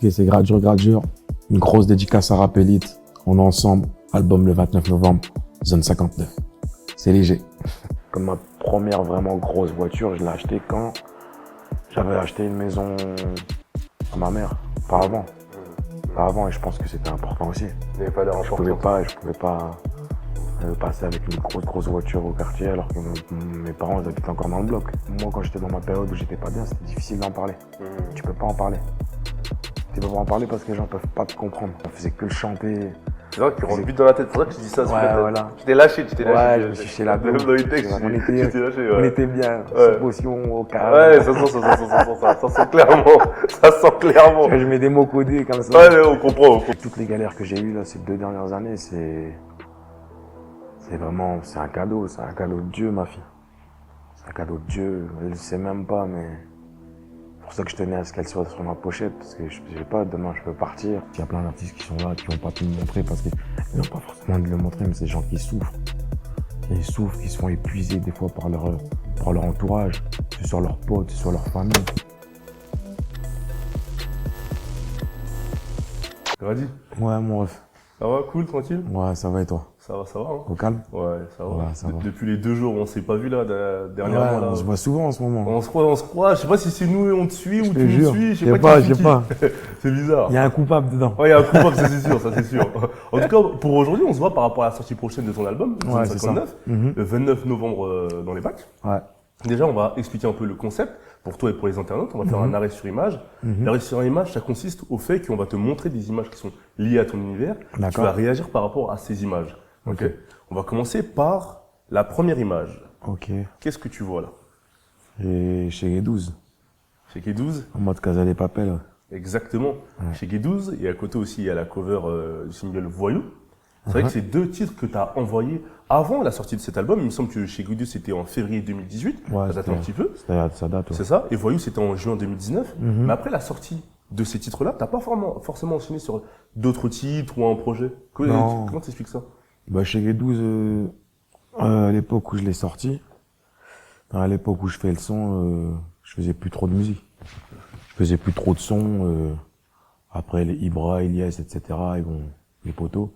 Ok, c'est Gradure Gradure. Une grosse dédicace à Rap Elite. On est ensemble. Album le 29 novembre. Zone 59. C'est léger. Comme ma première vraiment grosse voiture, je l'ai achetée quand j'avais acheté une maison à ma mère. Pas avant. Pas avant, et je pense que c'était important aussi. Il n'y avait pas l'air Je pouvais pas passer avec une grosse voiture au quartier alors que mes parents ils habitaient encore dans le bloc. Moi, quand j'étais dans ma période où j'étais pas bien, c'était difficile d'en parler. Tu peux pas en parler. Tu peux pas en parler parce que les gens peuvent pas te comprendre. On faisait que le chanter. C'est vrai qu'il rentre vite dans la tête, c'est vrai que tu dis ça. Ouais, voilà. Tu t'es lâché, Ouais, je me suis chez la Même dans les textes, on tu t'es lâché, ouais. on était bien. Ouais. Sous potion, au calme. Ouais, ça sent clairement. Ça sent clairement. Je mets des mots codés comme ça. Ouais, on comprend. Toutes les galères que j'ai eues là ces 2 dernières années, c'est vraiment, c'est un cadeau de Dieu, ma fille. C'est un cadeau de Dieu, elle le sait même pas, mais c'est pour ça que je tenais à ce qu'elle soit sur ma pochette, parce que je sais pas, demain je peux partir. Il y a plein d'artistes qui sont là, qui n'ont pas pu me montrer parce qu'ils n'ont pas forcément de le montrer, mais c'est des gens qui souffrent. Ils souffrent, qui sont épuisés des fois par leur entourage, que ce soit leurs potes, que ce soit leur famille. Grady, Ouais, mon ref. ça va, cool, tranquille? Ouais, ça va et toi? Ça va, hein? Au calme? Ouais, ça va. Ouais, ça va. Depuis les 2 jours où on s'est pas vu là, dernièrement Ouais, là. on se voit souvent en ce moment. On se croit, je sais pas si c'est nous et on te suit ou Je te tu nous jure. suis, Je sais pas. C'est bizarre. Il y a un coupable dedans. Ouais, il y a un coupable, ça c'est sûr. En tout cas, pour aujourd'hui, on se voit par rapport à la sortie prochaine de ton album, Ouais, Zone c'est 59, ça. Mhm. le 29 novembre dans les bacs. Ouais. Déjà, on va expliquer un peu le concept pour toi et pour les internautes. On va faire un arrêt sur image. L'arrêt sur image, ça consiste au fait qu'on va te montrer des images qui sont liées à ton univers. Tu D'accord. vas réagir par rapport à ces images. Ok. On va commencer par la première image. Ok. Qu'est-ce que tu vois là? Et chez les 12, Chez K12? en mode Casa des Papel. Exactement. Ouais. Chez K12, et à côté aussi, il y a la cover du single Voyou. C'est vrai que c'est 2 titres que tu as envoyés avant la sortie de cet album. Il me semble que chez K12, c'était en février 2018. Ouais, Ça date un petit peu. Ça date. Ouais. C'est ça. Et Voyou, c'était en juin 2019. Mais après la sortie de ces titres-là, t'as pas forcément enchaîné sur d'autres titres ou un projet. Non. Comment t'expliques ça? Bah, chez les 12, à l'époque où je l'ai sorti, à l'époque où je fais le son, je faisais plus trop de musique. Je faisais plus trop de son. Après les Ibra, Elias, etc., les potos,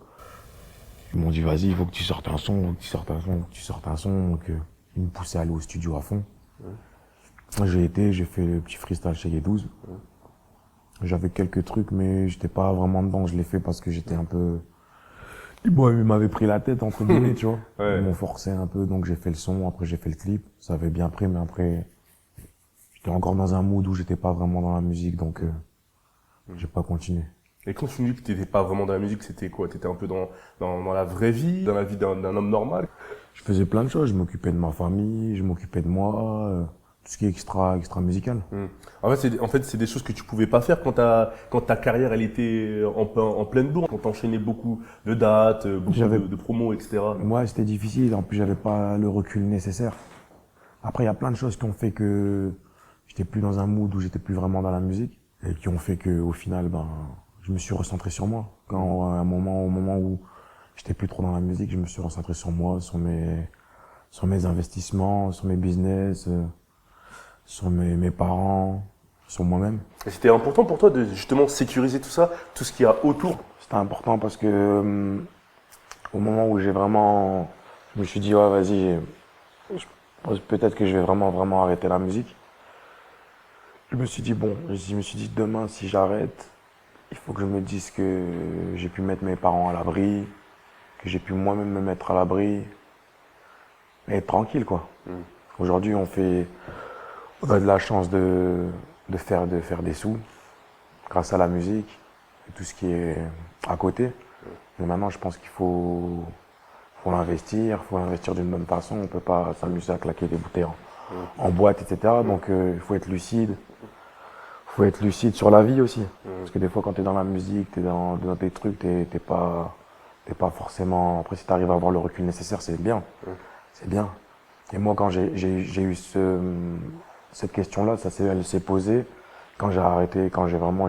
ils m'ont dit vas-y, il faut que tu sortes un son, Donc, ils me poussaient à aller au studio à fond. J'ai fait le petit freestyle chez les 12. J'avais quelques trucs, mais j'étais pas vraiment dedans. Je l'ai fait parce que j'étais un peu... Bon, ils m'avaient pris la tête, entre guillemets, tu vois. Ouais. Ils m'ont forcé un peu, donc j'ai fait le son, après j'ai fait le clip. Ça avait bien pris, mais après, j'étais encore dans un mood où j'étais pas vraiment dans la musique, donc j'ai pas continué. Et quand tu me dis que t'étais pas vraiment dans la musique, c'était quoi? T'étais un peu dans la vraie vie, dans la vie d'un homme normal? Je faisais plein de choses. Je m'occupais de ma famille, je m'occupais de moi, tout ce qui est extra musical. En fait, c'est des choses que tu pouvais pas faire quand ta carrière, elle était en pleine bourre, quand t'enchaînais beaucoup de dates, beaucoup de promos, etc. Moi, c'était difficile. En plus, j'avais pas le recul nécessaire. Après, il y a plein de choses qui ont fait que j'étais plus dans un mood où j'étais plus vraiment dans la musique et qui ont fait que, au final, je me suis recentré sur moi. Au moment où j'étais plus trop dans la musique, je me suis recentré sur moi, sur mes investissements, sur mes business, sur mes parents, sur moi-même. Et c'était important pour toi de justement sécuriser tout ça, tout ce qu'il y a autour? C'était important parce que au moment où je me suis dit ouais vas-y, peut-être que je vais vraiment arrêter la musique. Je me suis dit demain si j'arrête, il faut que je me dise que j'ai pu mettre mes parents à l'abri, que j'ai pu moi-même me mettre à l'abri et être tranquille quoi. Aujourd'hui on a de la chance de faire des sous grâce à la musique et tout ce qui est à côté. Mais maintenant je pense qu'il faut l'investir, d'une bonne façon. On peut pas s'amuser à claquer des bouteilles en boîte, etc. Donc il faut être lucide. Faut être lucide sur la vie aussi. Parce que des fois, quand tu es dans la musique, tu es dans tes trucs, t'es pas forcément... Après, si tu arrives à avoir le recul nécessaire, c'est bien. C'est bien. Et moi, quand j'ai eu cette question-là, elle s'est posée quand j'ai arrêté,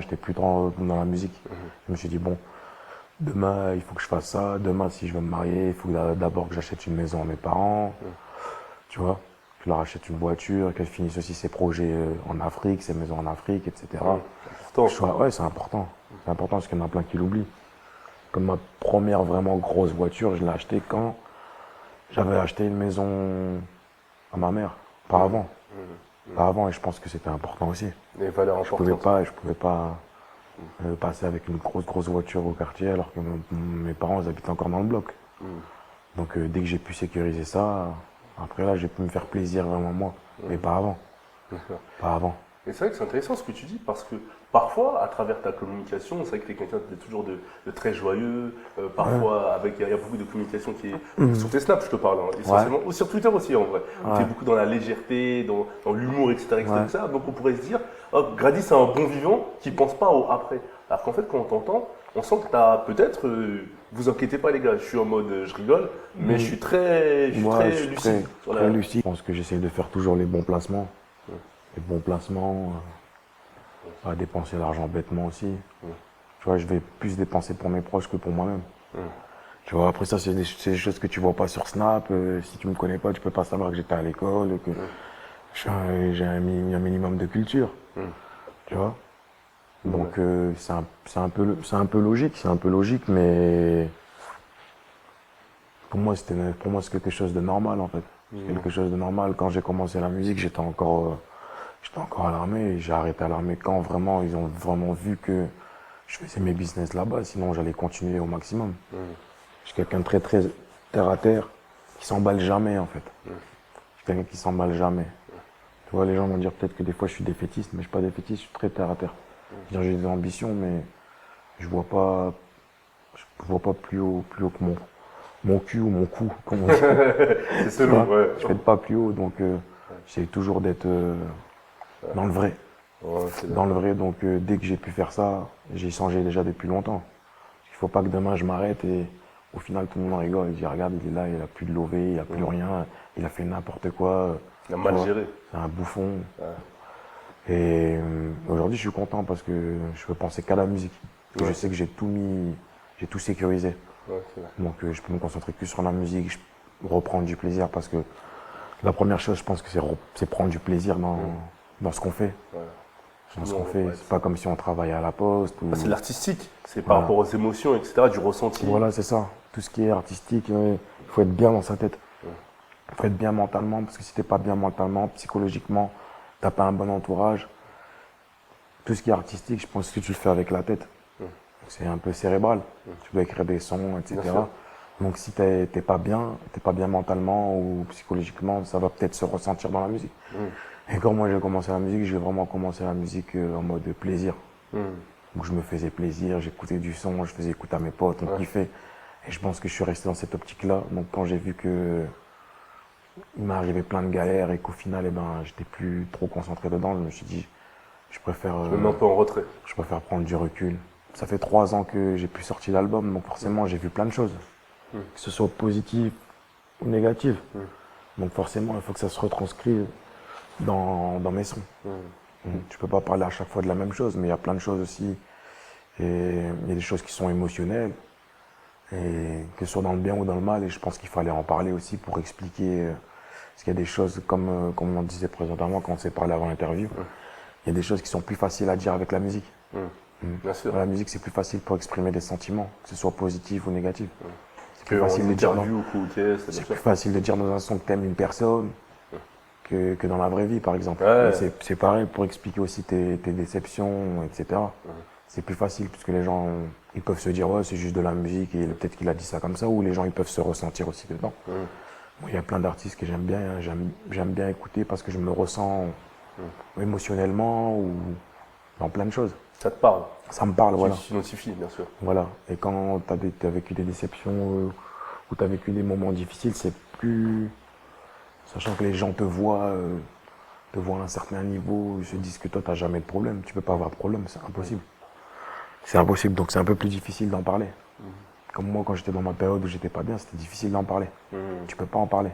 j'étais plus dans la musique. Je me suis dit, bon, demain, il faut que je fasse ça. Demain, si je veux me marier, il faut d'abord que j'achète une maison à mes parents. Tu vois? je leur achète une voiture, qu'elles finissent aussi ses projets en Afrique, ses maisons en Afrique, etc. Ouais, c'est important. C'est important parce qu'il y en a plein qui l'oublient. Comme ma première vraiment grosse voiture, je l'ai achetée quand j'avais acheté une maison à ma mère, pas avant. Pas avant, et je pense que c'était important aussi. Les valeurs Je importantes. pouvais pas passer avec une grosse voiture au quartier alors que mes parents ils habitent encore dans le bloc. Donc dès que j'ai pu sécuriser ça, après là j'ai pu me faire plaisir vraiment moi, mais pas avant. Pas avant. Et c'est vrai que c'est intéressant ce que tu dis parce que parfois, à travers ta communication, c'est vrai que tu es quelqu'un de toujours de très joyeux. Parfois, il y a beaucoup de communication qui est sur tes snaps, je te parle, hein, essentiellement, ou sur Twitter aussi en vrai. Tu es beaucoup dans la légèreté, dans l'humour, etc., etc. Donc on pourrait se dire, oh, Grady c'est un bon vivant qui pense pas au après. Alors qu'en fait, quand on t'entend, on sent que tu as peut-être, vous inquiétez pas les gars, je suis en mode je rigole, mais je suis très lucide. Très lucide. Je pense que j'essaie de faire toujours les bons placements. Les bons placements, pas dépenser l'argent bêtement aussi. Tu vois, je vais plus dépenser pour mes proches que pour moi-même. Tu vois, après ça, c'est des choses que tu vois pas sur Snap. Si tu me connais pas, tu peux pas savoir que j'étais à l'école, que j'ai un minimum de culture. Tu vois. Donc c'est un peu logique, mais pour moi c'est quelque chose de normal en fait. C'est quelque chose de normal. Quand j'ai commencé la musique, j'étais encore à l'armée et j'ai arrêté à l'armée quand vraiment ils ont vraiment vu que je faisais mes business là-bas, sinon j'allais continuer au maximum. Je suis quelqu'un de très très terre à terre, qui s'emballe jamais en fait. Je suis quelqu'un qui s'emballe jamais. Tu vois, les gens vont dire peut-être que des fois je suis défaitiste, mais je suis pas défaitiste, je suis très terre à terre. J'ai des ambitions, mais je vois pas plus haut que mon cul ou mon cou, comme on dit. C'est selon, ouais. Je pète pas plus haut, donc j'essaie toujours d'être dans le vrai. Dans le vrai, donc dès que j'ai pu faire ça, j'ai changé déjà depuis longtemps. Il faut pas que demain je m'arrête et au final tout le monde rigole. Il dit regarde, il est là, il a plus de lové, il a plus rien, il a fait n'importe quoi. Il a mal géré. C'est un bouffon. Et aujourd'hui je suis content parce que je peux penser qu'à la musique. Parce que je sais que j'ai tout sécurisé. Donc je peux me concentrer que sur la musique, reprendre du plaisir parce que la première chose je pense que c'est prendre du plaisir dans ce qu'on fait. Dans ce qu'on fait, c'est pas comme si on travaillait à la poste. C'est l'artistique, c'est par rapport aux émotions, etc., du ressenti. Voilà, c'est ça. Tout ce qui est artistique, il faut être bien dans sa tête. Il faut être bien mentalement, parce que si t'es pas bien mentalement, psychologiquement, t'as pas un bon entourage. Tout ce qui est artistique, je pense que tu le fais avec la tête. C'est un peu cérébral. Tu dois écrire des sons, etc. Donc si t'es pas bien mentalement ou psychologiquement, ça va peut-être se ressentir dans la musique. Et quand moi j'ai commencé la musique, j'ai vraiment commencé la musique en mode plaisir. Donc je me faisais plaisir, j'écoutais du son, je faisais écouter à mes potes, on kiffait. Et je pense que je suis resté dans cette optique-là. Donc quand j'ai vu que il m'est arrivé plein de galères et qu'au final, j'étais plus trop concentré dedans, je me suis dit, je préfère. Je me mets un peu en retrait. Je préfère prendre du recul. Ça fait 3 ans que j'ai plus sorti l'album, donc forcément j'ai vu plein de choses, que ce soit positif ou négatif. Donc forcément, il faut que ça se retranscrive dans mes sons. Tu peux pas parler à chaque fois de la même chose, mais il y a plein de choses aussi. Et il y a des choses qui sont émotionnelles, et que ce soit dans le bien ou dans le mal, et je pense qu'il fallait en parler aussi pour expliquer. Parce qu'il y a des choses, comme on disait précédemment quand on s'est parlé avant l'interview, il y a des choses qui sont plus faciles à dire avec la musique. Bien sûr. La musique, c'est plus facile pour exprimer des sentiments, que ce soit positif ou négatif. C'est plus facile de dire c'est plus facile de dire dans un son que t'aimes une personne que dans la vraie vie, par exemple. C'est pareil pour expliquer aussi tes déceptions, etc. C'est plus facile puisque les gens ils peuvent se dire ouais c'est juste de la musique et peut-être qu'il a dit ça comme ça, ou les gens ils peuvent se ressentir aussi dedans. Moi, il y a plein d'artistes que j'aime bien, j'aime bien écouter parce que je me ressens émotionnellement ou dans plein de choses. Ça te parle. Ça me parle, voilà. Tu t'identifies, bien sûr. Voilà. Et quand tu as vécu des déceptions ou tu as vécu des moments difficiles, c'est plus. Sachant que les gens te voient à un certain niveau, ils se disent que toi, tu n'as jamais de problème. Tu peux pas avoir de problème, c'est impossible. C'est impossible, donc c'est un peu plus difficile d'en parler. Comme moi, quand j'étais dans ma période où j'étais pas bien, c'était difficile d'en parler. Tu peux pas en parler.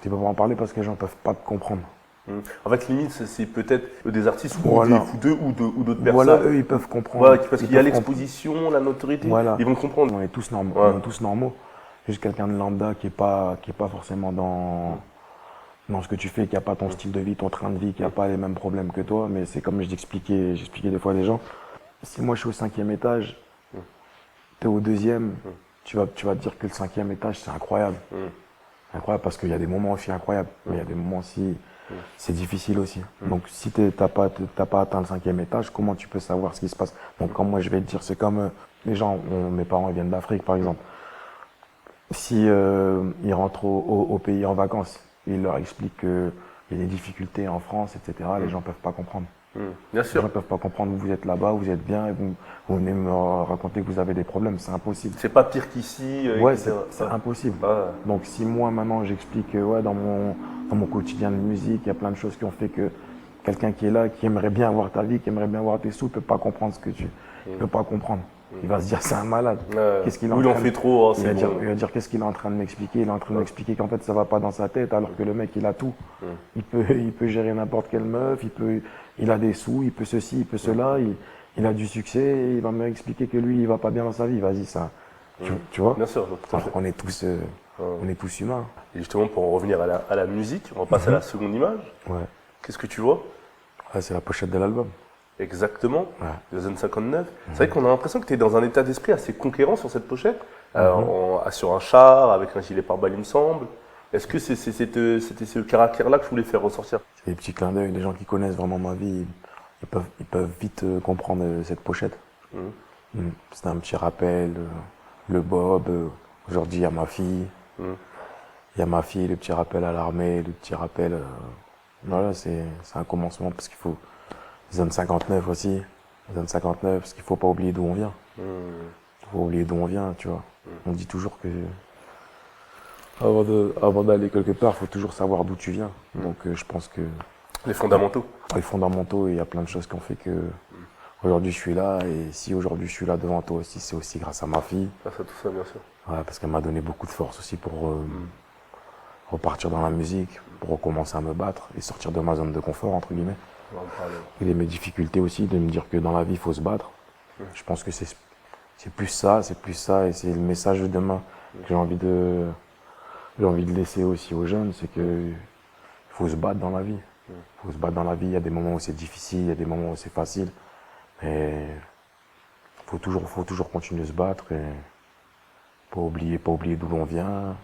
Tu peux pas en parler parce que les gens peuvent pas te comprendre. En fait, limite, c'est peut-être des artistes ou d'autres personnes. Voilà, eux, ils peuvent comprendre. Voilà, parce qu'il y a l'exposition, la notoriété, ils vont comprendre. On est tous normaux. Juste quelqu'un de lambda qui est pas forcément dans ce que tu fais, qui n'a pas ton style de vie, ton train de vie, qui n'a pas les mêmes problèmes que toi. Mais c'est comme j'expliquais des fois à des gens. Si moi je suis au 5e étage, tu es au 2e, tu vas te dire que le 5e étage c'est incroyable. Incroyable parce qu'il y a des moments aussi incroyables, mais il y a des moments aussi, c'est difficile aussi. Donc si t'as pas atteint le 5e étage, comment tu peux savoir ce qui se passe? Donc comme moi je vais te dire, c'est comme les gens, mes parents ils viennent d'Afrique par exemple. Si ils rentrent au pays en vacances, ils leur expliquent qu'il y a des difficultés en France, etc., les gens peuvent pas comprendre. Bien Les sûr. gens ne peuvent pas comprendre, vous êtes là-bas, vous êtes bien, et vous venez me raconter que vous avez des problèmes, c'est impossible. C'est pas pire qu'ici, Ouais, etc. c'est impossible. Ouais. Donc si moi maintenant j'explique que ouais, dans mon quotidien de musique, il y a plein de choses qui ont fait que quelqu'un qui est là, qui aimerait bien avoir ta vie, qui aimerait bien avoir tes sous, ne peut pas comprendre ce que il peut pas comprendre. Il va se dire c'est un malade. Qu'est-ce qu'il est Ou il en fait trop, hein, il c'est va bon. il va dire qu'est-ce qu'il est en train de m'expliquer. Il est en train de m'expliquer qu'en fait ça va pas dans sa tête, alors que le mec il a tout. Il peut gérer n'importe quelle meuf, il a des sous, il peut ceci, il peut cela, il a du succès, et il va m'expliquer que lui il va pas bien dans sa vie. Vas-y, ça. Tu vois? Bien sûr, tout à fait. On est tous humains. Et justement, pour en revenir à la musique, on va passer à la seconde image. Ouais. Qu'est-ce que tu vois? Ouais, c'est la pochette de l'album. Exactement, Ouais. de Zone 59. C'est vrai qu'on a l'impression que tu es dans un état d'esprit assez conquérant sur cette pochette, sur un char, avec un gilet pare-balles, il me semble. Est-ce que c'était ce caractère-là que je voulais faire ressortir? C'est des petits clins d'œil. Les gens qui connaissent vraiment ma vie, ils peuvent vite comprendre cette pochette. C'est un petit rappel. Le Bob, aujourd'hui il y a ma fille. Il y a ma fille, le petit rappel à l'armée, le petit rappel. Voilà, c'est un commencement parce qu'il faut. Zone 59 aussi. Zone 59, parce qu'il faut pas oublier d'où on vient. Il faut oublier d'où on vient, tu vois. On dit toujours que avant d'aller quelque part, il faut toujours savoir d'où tu viens. Donc je pense que Les fondamentaux. les fondamentaux, il y a plein de choses qui ont fait que aujourd'hui je suis là. Et si aujourd'hui je suis là devant toi aussi, c'est aussi grâce à ma fille. Grâce à tout ça, bien sûr. Ouais, parce qu'elle m'a donné beaucoup de force aussi pour repartir dans la musique, pour recommencer à me battre et sortir de ma zone de confort, entre guillemets. On va en parler. Et mes difficultés aussi, de me dire que dans la vie, il faut se battre. Je pense que c'est plus ça, et c'est le message de demain que j'ai envie de laisser aussi aux jeunes, c'est que il faut se battre dans la vie. Il faut se battre dans la vie, il y a des moments où c'est difficile, il y a des moments où c'est facile, mais faut toujours continuer de se battre et pas oublier d'où l'on vient,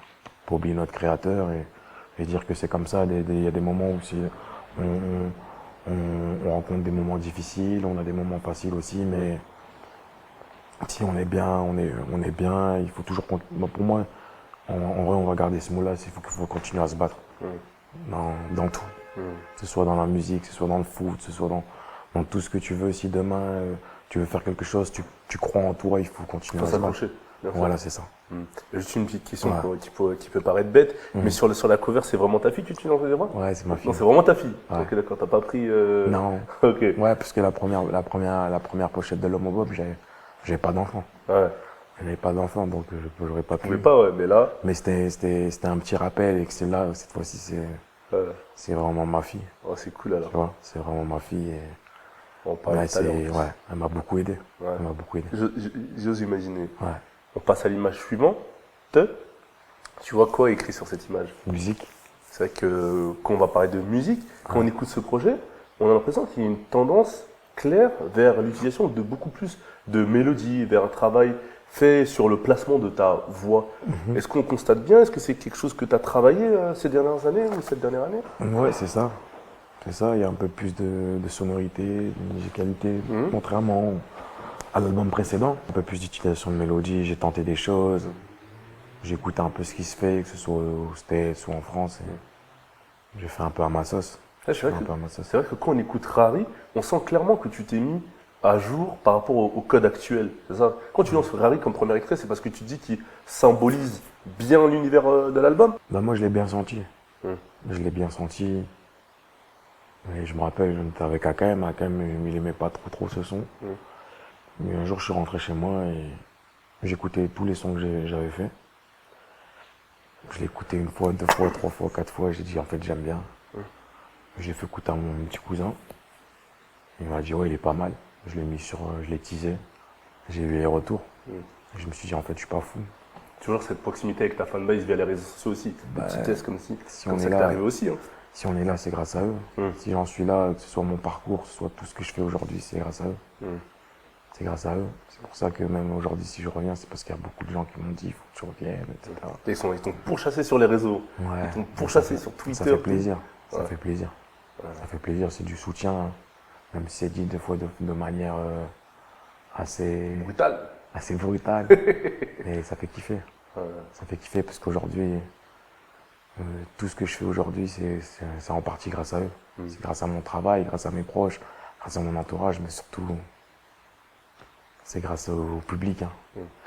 pas oublier notre créateur et dire que c'est comme ça. Il y a des moments où on rencontre des moments difficiles, on a des moments faciles aussi, mais si on est bien, on est bien. Il faut toujours. Pour moi, en vrai, on va garder ce mot-là. Il faut continuer à se battre dans tout. Que ce soit dans la musique, que ce soit dans le foot, que ce soit dans tout ce que tu veux. Si demain tu veux faire quelque chose, tu crois en toi, il faut continuer à se battre. S'accrocher. Voilà, c'est ça. Juste une petite question qui peut paraître bête, mais sur la cover, c'est vraiment ta fille que tu utilises dans tes bras? Ouais, c'est ma fille. Non, c'est vraiment ta fille. Ouais. Ok, d'accord, t'as pas pris. Non. Ok. Ouais, parce que la première pochette de l'homme au Bob, j'avais pas d'enfant. Ouais. J'avais pas d'enfant, donc j'aurais pas Je pu. pouvais pas, ouais, mais là. Mais c'était un petit rappel et que c'est là, cette fois-ci, c'est vraiment ma fille. Oh, c'est cool alors. Tu vois, c'est vraiment ma fille. Et On parle ouais, tout à l'heure. ouais, elle m'a beaucoup aidé. Ouais. Elle m'a beaucoup aidé. J'ose imaginer. Ouais. On passe à l'image suivante. Tu vois quoi écrit sur cette image? Musique. C'est vrai que quand on va parler de musique, quand on écoute ce projet, on a l'impression qu'il y a une tendance claire vers l'utilisation de beaucoup plus de mélodies, vers un travail fait sur le placement de ta voix. Est-ce qu'on constate bien? Est-ce que c'est quelque chose que tu as travaillé ces dernières années ou cette dernière année? Ouais, c'est ça. C'est ça, il y a un peu plus de sonorité, de musicalité, contrairement à l'album précédent. Un peu plus d'utilisation de mélodie, j'ai tenté des choses, j'écoute un peu ce qui se fait, que ce soit aux States ou en France. Et j'ai fait un peu à ma sauce. C'est vrai que quand on écoute Rari, on sent clairement que tu t'es mis à jour par rapport au code actuel. C'est ça. Quand tu lances Rari comme premier extrait, c'est parce que tu dis qu'il symbolise bien l'univers de l'album? Bah moi je l'ai bien senti. Je l'ai bien senti. Et je me rappelle, j'étais avec AKM. AKM, il aimait pas trop ce son. Mais un jour, je suis rentré chez moi et j'écoutais tous les sons que j'avais fait. Je l'ai écouté une fois, deux fois, trois fois, quatre fois. J'ai dit, en fait, j'aime bien. J'ai fait écouter à mon petit cousin. Il m'a dit, ouais, il est pas mal. Je l'ai teasé. J'ai eu les retours. Je me suis dit, en fait, je suis pas fou. Toujours cette proximité avec ta fanbase via les réseaux sociaux aussi. Des petits tests comme on ça est que t'es là, arrivé aussi. Hein. si on est là, c'est grâce à eux. Si j'en suis là, que ce soit mon parcours, que ce soit tout ce que je fais aujourd'hui, c'est grâce à eux. C'est grâce à eux. C'est pour ça que même aujourd'hui, si je reviens, c'est parce qu'il y a beaucoup de gens qui m'ont dit, il faut que tu reviennes, etc. Et ils t'ont pourchassé sur les réseaux. Ouais. Ils t'ont pourchassé sur Twitter. Ça fait plaisir. Ça Ouais. fait plaisir. Ça fait plaisir, c'est du soutien, hein. Même si c'est dit des fois de manière assez Brutal. Mais ça fait kiffer. Ouais. Ça fait kiffer parce qu'aujourd'hui, tout ce que je fais aujourd'hui, c'est en partie grâce à eux. C'est grâce à mon travail, grâce à mes proches, grâce à mon entourage, mais surtout, c'est grâce au public. Hein.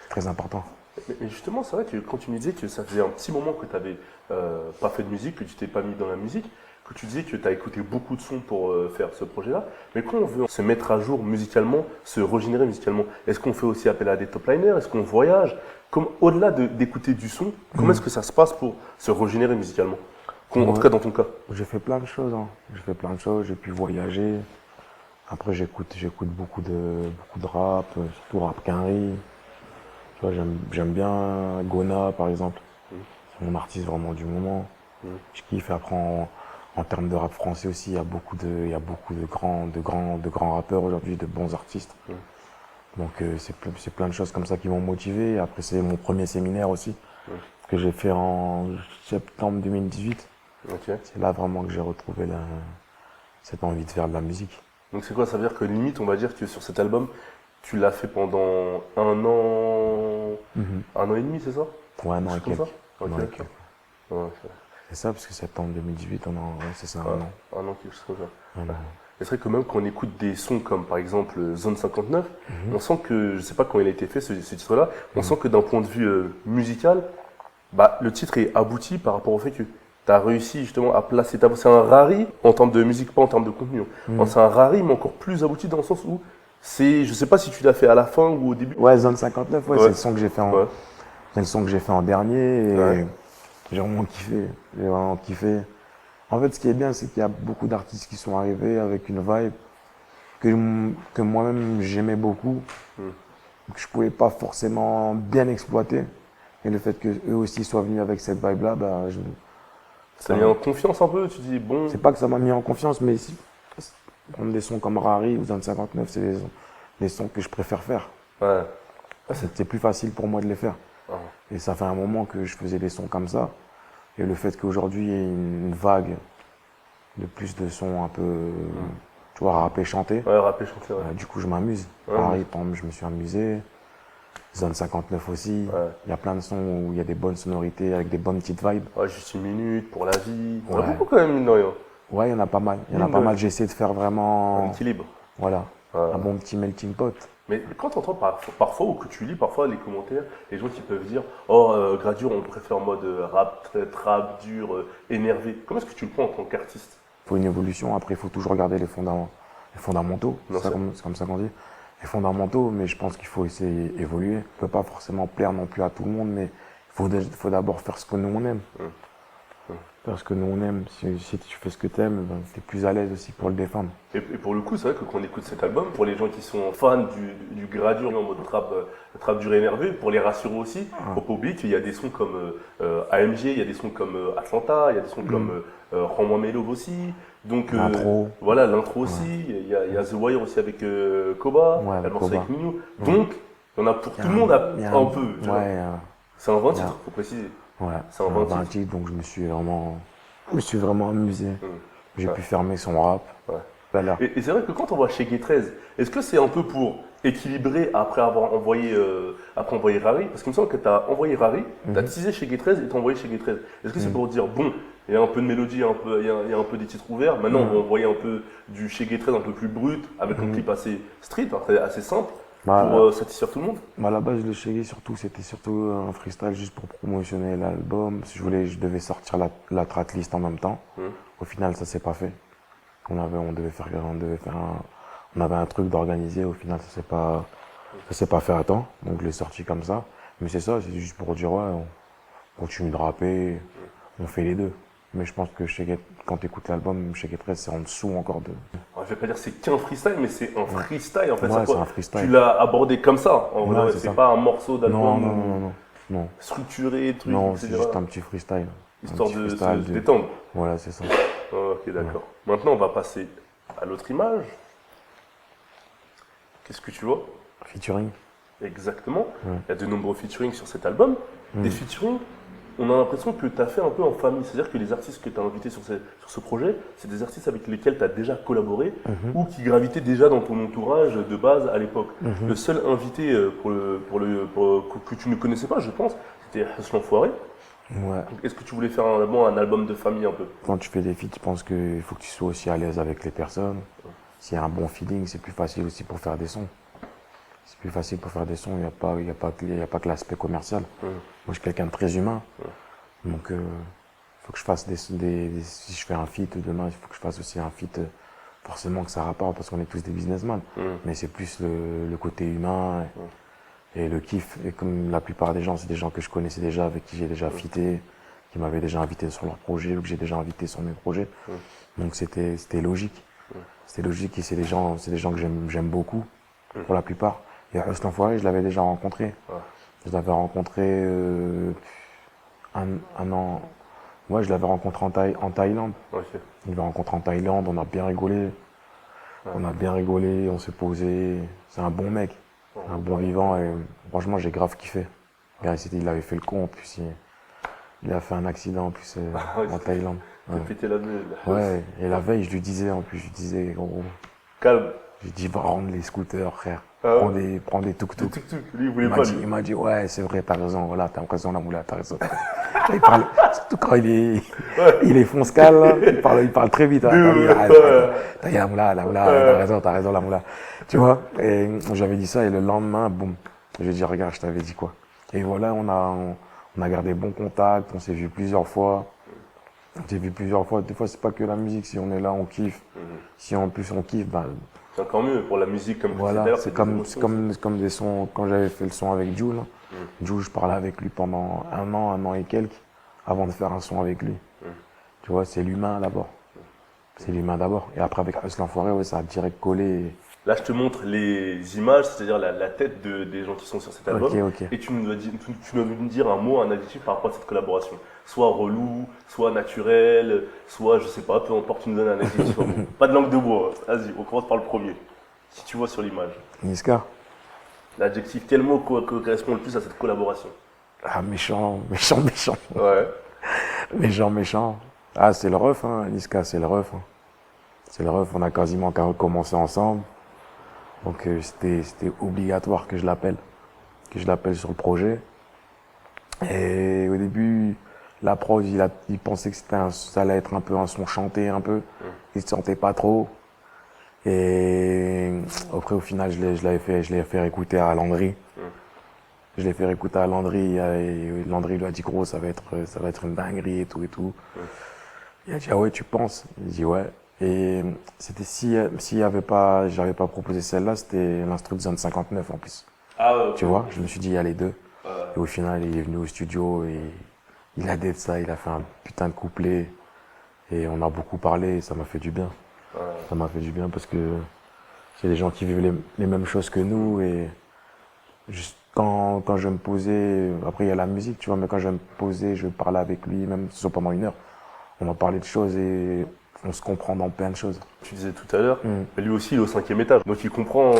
C'est très important. Mais justement, c'est vrai que quand tu me disais que ça faisait un petit moment que tu n'avais pas fait de musique, que tu t'es pas mis dans la musique, que tu disais que tu as écouté beaucoup de sons pour faire ce projet-là, mais quand on veut se mettre à jour musicalement, se régénérer musicalement, est-ce qu'on fait aussi appel à des top liners? Est-ce qu'on voyage? Au-delà d'écouter du son, comment est-ce que ça se passe pour se régénérer musicalement? En tout cas, dans ton cas. J'ai fait plein de choses. Hein. J'ai fait plein de choses. J'ai pu voyager. Après, j'écoute beaucoup de rap, surtout rap Quinry. Tu vois, j'aime bien Gona, par exemple. C'est mon artiste vraiment du moment. Je kiffe. Après, en termes de rap français aussi, il y a beaucoup de grands rappeurs aujourd'hui, de bons artistes. Donc, c'est plein de choses comme ça qui m'ont motivé. Après, c'est mon premier séminaire aussi, que j'ai fait en septembre 2018. Okay. C'est là vraiment que j'ai retrouvé cette envie de faire de la musique. Donc c'est quoi? Ça veut dire que limite, on va dire que sur cet album, tu l'as fait pendant un an et demi, c'est ça? Ouais, un an et quelques. Ouais. C'est ça, parce que septembre 2018, c'est ça, un an. Un an, quelque chose comme ça. Et c'est vrai que même quand on écoute des sons comme par exemple Zone 59, on sent que, je sais pas quand il a été fait ce titre-là, on sent que d'un point de vue musical, le titre est abouti par rapport au fait que tu as réussi justement à placer c'est un rari en termes de musique, pas en termes de contenu. C'est un rari, mais encore plus abouti dans le sens où je sais pas si tu l'as fait à la fin ou au début. Ouais, Zone 59, c'est le son que j'ai fait en dernier et j'ai vraiment kiffé. En fait, ce qui est bien, c'est qu'il y a beaucoup d'artistes qui sont arrivés avec une vibe que moi-même j'aimais beaucoup, que je pouvais pas forcément bien exploiter. Et le fait qu'eux aussi soient venus avec cette vibe-là, ça m'a mis en confiance un peu, tu dis bon. C'est pas que ça m'a mis en confiance, mais prendre des sons comme Rari ou Zone 59, c'est des sons que je préfère faire. Ouais. C'était plus facile pour moi de les faire. Et ça fait un moment que je faisais des sons comme ça. Et le fait qu'aujourd'hui, il y ait une vague de plus de sons un peu, tu vois, rappé, chanté. Ouais, rappé, chanté, ouais. Du coup, je m'amuse. Pareil, par exemple, je me suis amusé. Zone 59 aussi. Il y a plein de sons où il y a des bonnes sonorités avec des bonnes petites vibes. Ouais, juste une minute pour la vie. On a beaucoup quand même, mine de rien. Ouais, il y en a pas mal. J'ai essayé de faire vraiment. Un équilibre. Voilà. Un bon petit melting pot. Mais quand tu entends parfois, ou que tu lis parfois les commentaires, les gens qui peuvent dire oh, Gradure, on préfère en mode rap, très rap, dur, énervé. Comment est-ce que tu le prends en tant qu'artiste? Il faut une évolution. Après, il faut toujours garder les fondamentaux. C'est comme ça qu'on dit. Les fondamentaux, mais je pense qu'il faut essayer d'évoluer. On ne peut pas forcément plaire non plus à tout le monde, mais il faut d'abord faire ce que nous on aime. Faire ce que nous on aime. Si tu fais ce que tu aimes, tu es plus à l'aise aussi pour le défendre. Et pour le coup, c'est vrai que quand on écoute cet album, pour les gens qui sont fans du Gradure en mode trap dur énervé, pour les rassurer aussi, au public, il y a des sons comme AMG, il y a des sons comme Atlanta, il y a des sons comme Rends-moi mes loves aussi. Donc l'intro. Voilà, l'intro aussi. Il y a The Wire aussi avec Koba, la morceau avec Minou. Donc, il y en a pour tout le monde un peu. C'est un 20 titres, faut préciser. Ouais, c'est un 20 titres, donc je me suis vraiment amusé. J'ai pu fermer son rap. Et c'est vrai que quand on voit Shege 13, est-ce que c'est un peu pour équilibrer après avoir envoyé Rari? Parce qu'il me semble que tu as envoyé Rari, tu as teasé Shege 13 et tu as envoyé Shege 13. Est-ce que c'est pour dire, bon, il y a un peu de mélodie, il y a un peu des titres ouverts, maintenant on va envoyer un peu du Shege 13 un peu plus brut, avec un clip assez street, assez simple, pour satisfaire tout le monde? À la base, le Shege, c'était surtout un freestyle juste pour promotionner l'album. Je devais sortir la tracklist en même temps. Au final, ça s'est pas fait. On avait un truc d'organiser, au final ça s'est pas fait à temps, donc je l'ai sorti comme ça. Mais c'est juste pour dire on continue de rapper, on fait les deux. Mais je pense que quand tu écoutes l'album, Shege 13, c'est en dessous encore de. Je vais pas dire que c'est qu'un freestyle, mais c'est un freestyle en fait. Ouais, c'est un freestyle. Tu l'as abordé comme ça, en vrai, c'est pas un morceau d'album. Non. Non. structuré, truc, Non, c'est etc. juste un petit freestyle. Histoire Un petit de freestyle se détendre. Voilà, c'est ça. Oh, ok, d'accord. Maintenant, on va passer à l'autre image. Qu'est-ce que tu vois? Featuring. Exactement. Ouais. Il y a de nombreux featuring sur cet album. Des featuring, on a l'impression que tu as fait un peu en famille. C'est-à-dire que les artistes que tu as invités sur ce projet, c'est des artistes avec lesquels tu as déjà collaboré ou qui gravitaient déjà dans ton entourage de base à l'époque. Le seul invité que tu ne connaissais pas, je pense, c'était Hustle Enfoiré. Ouais. Est-ce que tu voulais faire un album de famille un peu? Quand tu fais des feats, je pense qu'il faut que tu sois aussi à l'aise avec les personnes. S'il y a un bon feeling, c'est plus facile aussi pour faire des sons. C'est plus facile pour faire des sons, il n'y a pas que l'aspect commercial. Moi, je suis quelqu'un de très humain. Donc, il faut que je fasse si je fais un feat demain, il faut que je fasse aussi un feat, forcément que ça rapporte, parce qu'on est tous des businessmen. Mais c'est plus le côté humain et le kiff. Et comme la plupart des gens, c'est des gens que je connaissais déjà, avec qui j'ai déjà fité, qui m'avaient déjà invité sur leurs projets ou que j'ai déjà invité sur mes projets. Donc, c'était logique. C'était logique et c'est des gens que j'aime beaucoup, pour la plupart. Et Hustle Enfoiré, je l'avais déjà rencontré. Je l'avais rencontré un an. Ouais, je l'avais rencontré en Thaïlande. Ok. Je l'avais rencontré en Thaïlande, on a bien rigolé. On a bien rigolé, on s'est posé. C'est un bon mec, un bon vivant et franchement, j'ai grave kiffé. Regarde, il avait fait le con, en plus il a fait un accident en plus en Thaïlande. T'as pété la bulle. Ouais, et la veille, je lui disais en plus, gros, Calme. je lui dis, va rendre les scooters, frère. Ah ouais. Prends des Le tuk-tuk. tuk-tuk, lui, il voulait pas. Il m'a dit, ouais, c'est vrai, t'as raison, voilà, t'as raison, la moula, t'as raison. Il parle, surtout quand il est fonce-cale, là, il parle très vite. Hein, t'as dit, la moula, t'as raison, la moula. Tu vois, et j'avais dit ça, et le lendemain, boum, je lui ai dit, regarde, je t'avais dit quoi. Et voilà, on a gardé bon contact, on s'est vu plusieurs fois. Des fois, c'est pas que la musique, si on est là, on kiffe. Si en plus on kiffe, ben, c'est encore mieux pour la musique comme voilà, c'est comme des sons, quand j'avais fait le son avec Jules. Jules, je parlais avec lui pendant un an et quelques, avant de faire un son avec lui. Tu vois, c'est l'humain d'abord. C'est l'humain d'abord. Et après, avec Hustle Enfoiré, ouais, ça a direct collé. Là, je te montre les images, c'est-à-dire la tête des gens qui sont sur cet album. Ok. Et tu dois nous dire un mot, un adjectif par rapport à cette collaboration. Soit relou, soit naturel, soit, je sais pas, peu importe, tu nous donnes un adjectif. Pas de langue de bois. Vas-y, on commence par le premier. Si tu vois sur l'image. Niska. L'adjectif, quel mot correspond le plus à cette collaboration? Ah, méchant. Ouais. Méchant. Ah, c'est le ref, hein, Niska, c'est le ref. Hein. C'est le ref, on a quasiment recommencé ensemble. Donc c'était obligatoire que je l'appelle sur le projet. Et au début, la prod, il pensait que ça allait être un peu un son chanté un peu. Il se sentait pas trop. Et après, au final, je l'ai fait écouter à Landry. Je l'ai fait écouter à Landry et Landry lui a dit gros, ça va être une dinguerie et tout et tout. Il a dit ah ouais, tu penses? Il dit ouais. Et c'était j'avais pas proposé celle-là, c'était l'instru de Zone 59 en plus. Ah ouais, okay. Tu vois, je me suis dit il y a les deux. Et au final, il est venu au studio et il a dit ça, il a fait un putain de couplet et on a beaucoup parlé et ça m'a fait du bien. Ça m'a fait du bien parce que c'est des gens qui vivent les mêmes choses que nous et juste quand je me posais, après il y a la musique, tu vois, mais quand je me posais, je parlais avec lui, même si ce soit pendant une heure, on a parlé de choses et on se comprend dans plein de choses. Tu disais tout à l'heure, mais lui aussi il est au 5e étage, donc il comprend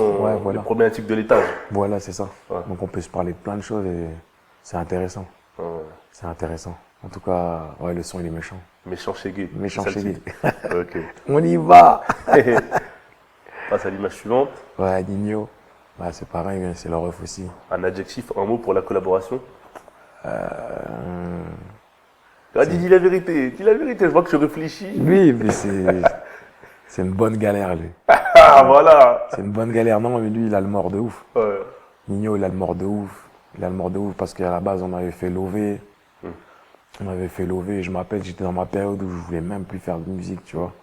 les problématiques de l'étage. Voilà, c'est ça. Ouais. Donc on peut se parler de plein de choses et c'est intéressant. Ouais. C'est intéressant. En tout cas, ouais, le son il est méchant. Méchant chez Gay. Méchant chez Gay. Ok. On y va. Passe à l'image suivante. Ouais, Nino. Ouais, c'est pareil, c'est le ref aussi. Un adjectif, un mot pour la collaboration. Dis la vérité, je vois que tu réfléchis. Oui, mais c'est une bonne galère, lui. Ah, voilà. C'est une bonne galère. Non, mais lui, il a le mort de ouf. Ouais. Nino, il a le mort de ouf. Il a le mort de ouf parce qu'à la base, on avait fait Lové. On avait fait Lové. Je m'appelle, j'étais dans ma période où je voulais même plus faire de musique, tu vois.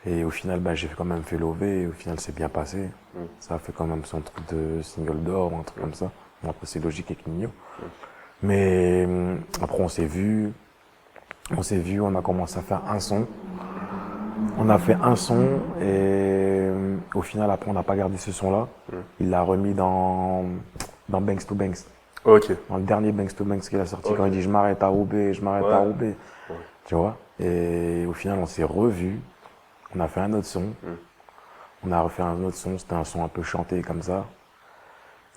Et au final, j'ai quand même fait Lové. Et au final, c'est bien passé. Ça a fait quand même son truc de single d'or ou un truc comme ça. Bon, après, c'est logique avec Nino. Mais après, on s'est vu, on a commencé à faire un son. On a fait un son et au final, après, on n'a pas gardé ce son-là. Il l'a remis dans Banks to Banks. Ok. Dans le dernier Banks to Banks qu'il a sorti, Ok. quand il dit je m'arrête à Roubaix, je m'arrête Ouais. à Roubaix. Ouais. Tu vois. Et au final, on s'est revus. On a fait un autre son. On a refait un autre son. C'était un son un peu chanté comme ça.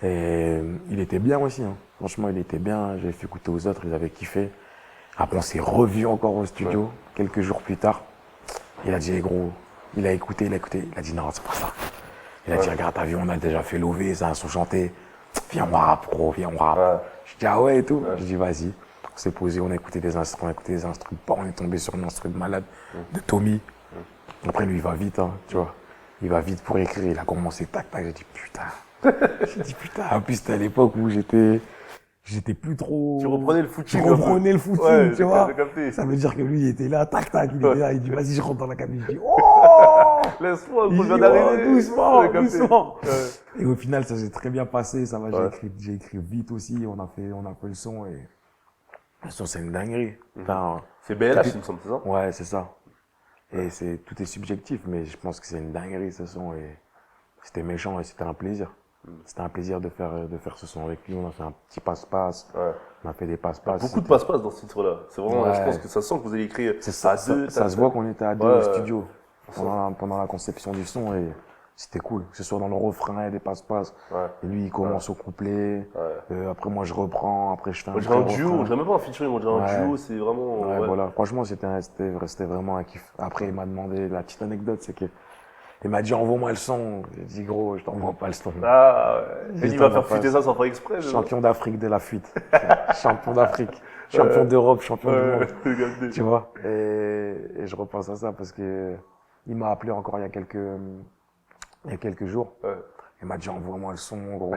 Et il était bien aussi. Hein. Franchement, il était bien. J'ai fait écouter aux autres, ils avaient kiffé. Après, on s'est revus encore au studio, quelques jours plus tard. Il a dit, eh, gros, il a écouté. Il a dit, non, c'est pas ça. Il a dit, regarde, t'as vu, on a déjà fait l'OV, c'est un son chanté. Viens, on rappe, gros, viens, on rappe. Ouais. Je dis, ah ouais, et tout. Je dis, vas-y. On s'est posé, on a écouté des instruments, on est tombé sur un instrument de malade de Tommy. Après, lui, il va vite, hein, tu vois. Il va vite pour écrire. Il a commencé tac, tac. J'ai dit, putain. J'ai dit, putain. En plus, c'était à l'époque où j'étais plus trop. Tu reprenais le footing. Je reprenais le footing, Ouais, tu vois. j'ai capté. Ça veut dire que lui, il était là, tac, tac. Il était là. Il dit, vas-y, je rentre dans la cabine. Je dis, oh! Laisse-moi, Il on dit, vient oh, d'arriver. doucement, J'ai capté. doucement. Ouais. Et au final, ça s'est très bien passé. Ça va, Ouais. j'ai écrit vite aussi. On a fait le son et le son, c'est une dinguerie. Enfin, C'est BLH, il me semble, c'est ça? ouais, c'est ça. Et tout est subjectif, mais je pense que c'est une dinguerie ce son et c'était méchant et c'était un plaisir. C'était un plaisir de faire ce son avec lui. On a fait un petit passe-passe. Ouais. On a fait des passe-passe. Beaucoup de passe-passe dans ce titre-là. C'est vraiment, Ouais. je pense que ça sent que vous avez écrit C'est ça, à deux. ça se voit qu'on était à deux Ouais, au studio ouais. pendant la conception du son et c'était cool. Que ce soit dans le refrain, il y a des passe-passe. Ouais. Et lui, il commence au couplet. Ouais. Après, moi, je reprends. Après, je fais On un dirait un petit duo, on refrain. dirait même pas un featuring, on dirait un Ouais. duo, c'est vraiment. Ouais, ouais. voilà. Franchement, c'était vraiment un kiff. Après, il m'a demandé, la petite anecdote, c'est que il m'a dit, envoie-moi le son. J'ai dit, gros, je t'envoie pas le son. Ah, ouais. Juste Il va on faire va pas- fuiter ça sans faire exprès. Champion d'Afrique de la fuite. Champion d'Afrique. Champion d'Europe, champion du monde. j'ai capté. Tu vois. Et je repense à ça parce que il m'a appelé encore il y a quelques jours. Ouais. Il m'a dit, envoie-moi le son, gros.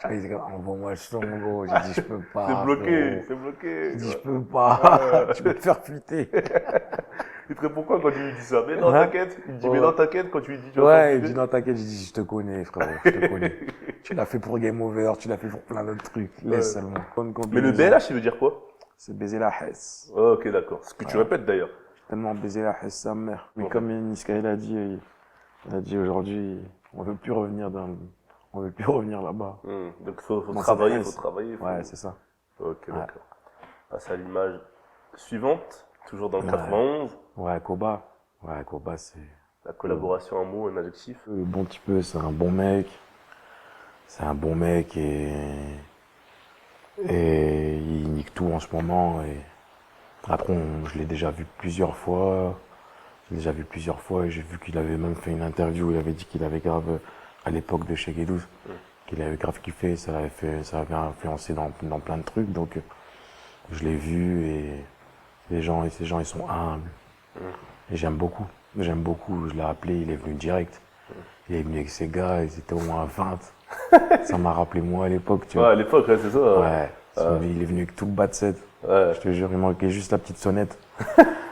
Tu vois, il dit, envoie-moi le son, gros. J'ai dit, je peux pas. C'est bloqué, frérot. c'est bloqué. J'ai dit, je peux pas. Tu peux te faire fuiter. Il te répond quoi quand tu lui dis ça? Mais non, Hein? t'inquiète. Il te dit, Ouais. mais non, t'inquiète quand tu lui dis, tu vas Ouais, faire il dit, fuiter. non, t'inquiète. J'ai dit, je te connais, frérot. Je te connais. Tu l'as fait pour Game Over, tu l'as fait pour plein d'autres trucs. Laisse Ouais. seulement. Bonne Mais le combinaison. BLH, il veut dire quoi? C'est baiser la hesse. Oh, ok, d'accord. Ce que tu répètes d'ailleurs. Tellement baiser la hesse sa mère. Mais Ok. comme Niska, il a dit aujourd'hui, on veut plus revenir là-bas. Donc, faut Bon, travailler, c'est faut travailler. Ouais, c'est ça. Ok, d'accord. Passe à l'image suivante, toujours dans le Ouais. 91. Ouais, Koba. Ouais, Koba, c'est La collaboration, un mot, un adjectif. bon petit peu, c'est un bon mec. C'est un bon mec et il nique tout en ce moment. Et après, je l'ai déjà vu plusieurs fois. Et j'ai vu qu'il avait même fait une interview où il avait dit qu'il avait grave, à l'époque de chez Guédous, qu'il avait grave kiffé, ça l'avait influencé dans plein de trucs. Donc, je l'ai vu et ces gens, ils sont humbles. Et j'aime beaucoup. Je l'ai appelé, il est venu direct. Il est venu avec ses gars, ils étaient au moins 20. Ça m'a rappelé moi à l'époque, tu Ouais, vois. à l'époque, ouais, c'est ça. Ouais. Il est venu avec tout le bas de set. Ouais. Je te jure, il manquait juste la petite sonnette.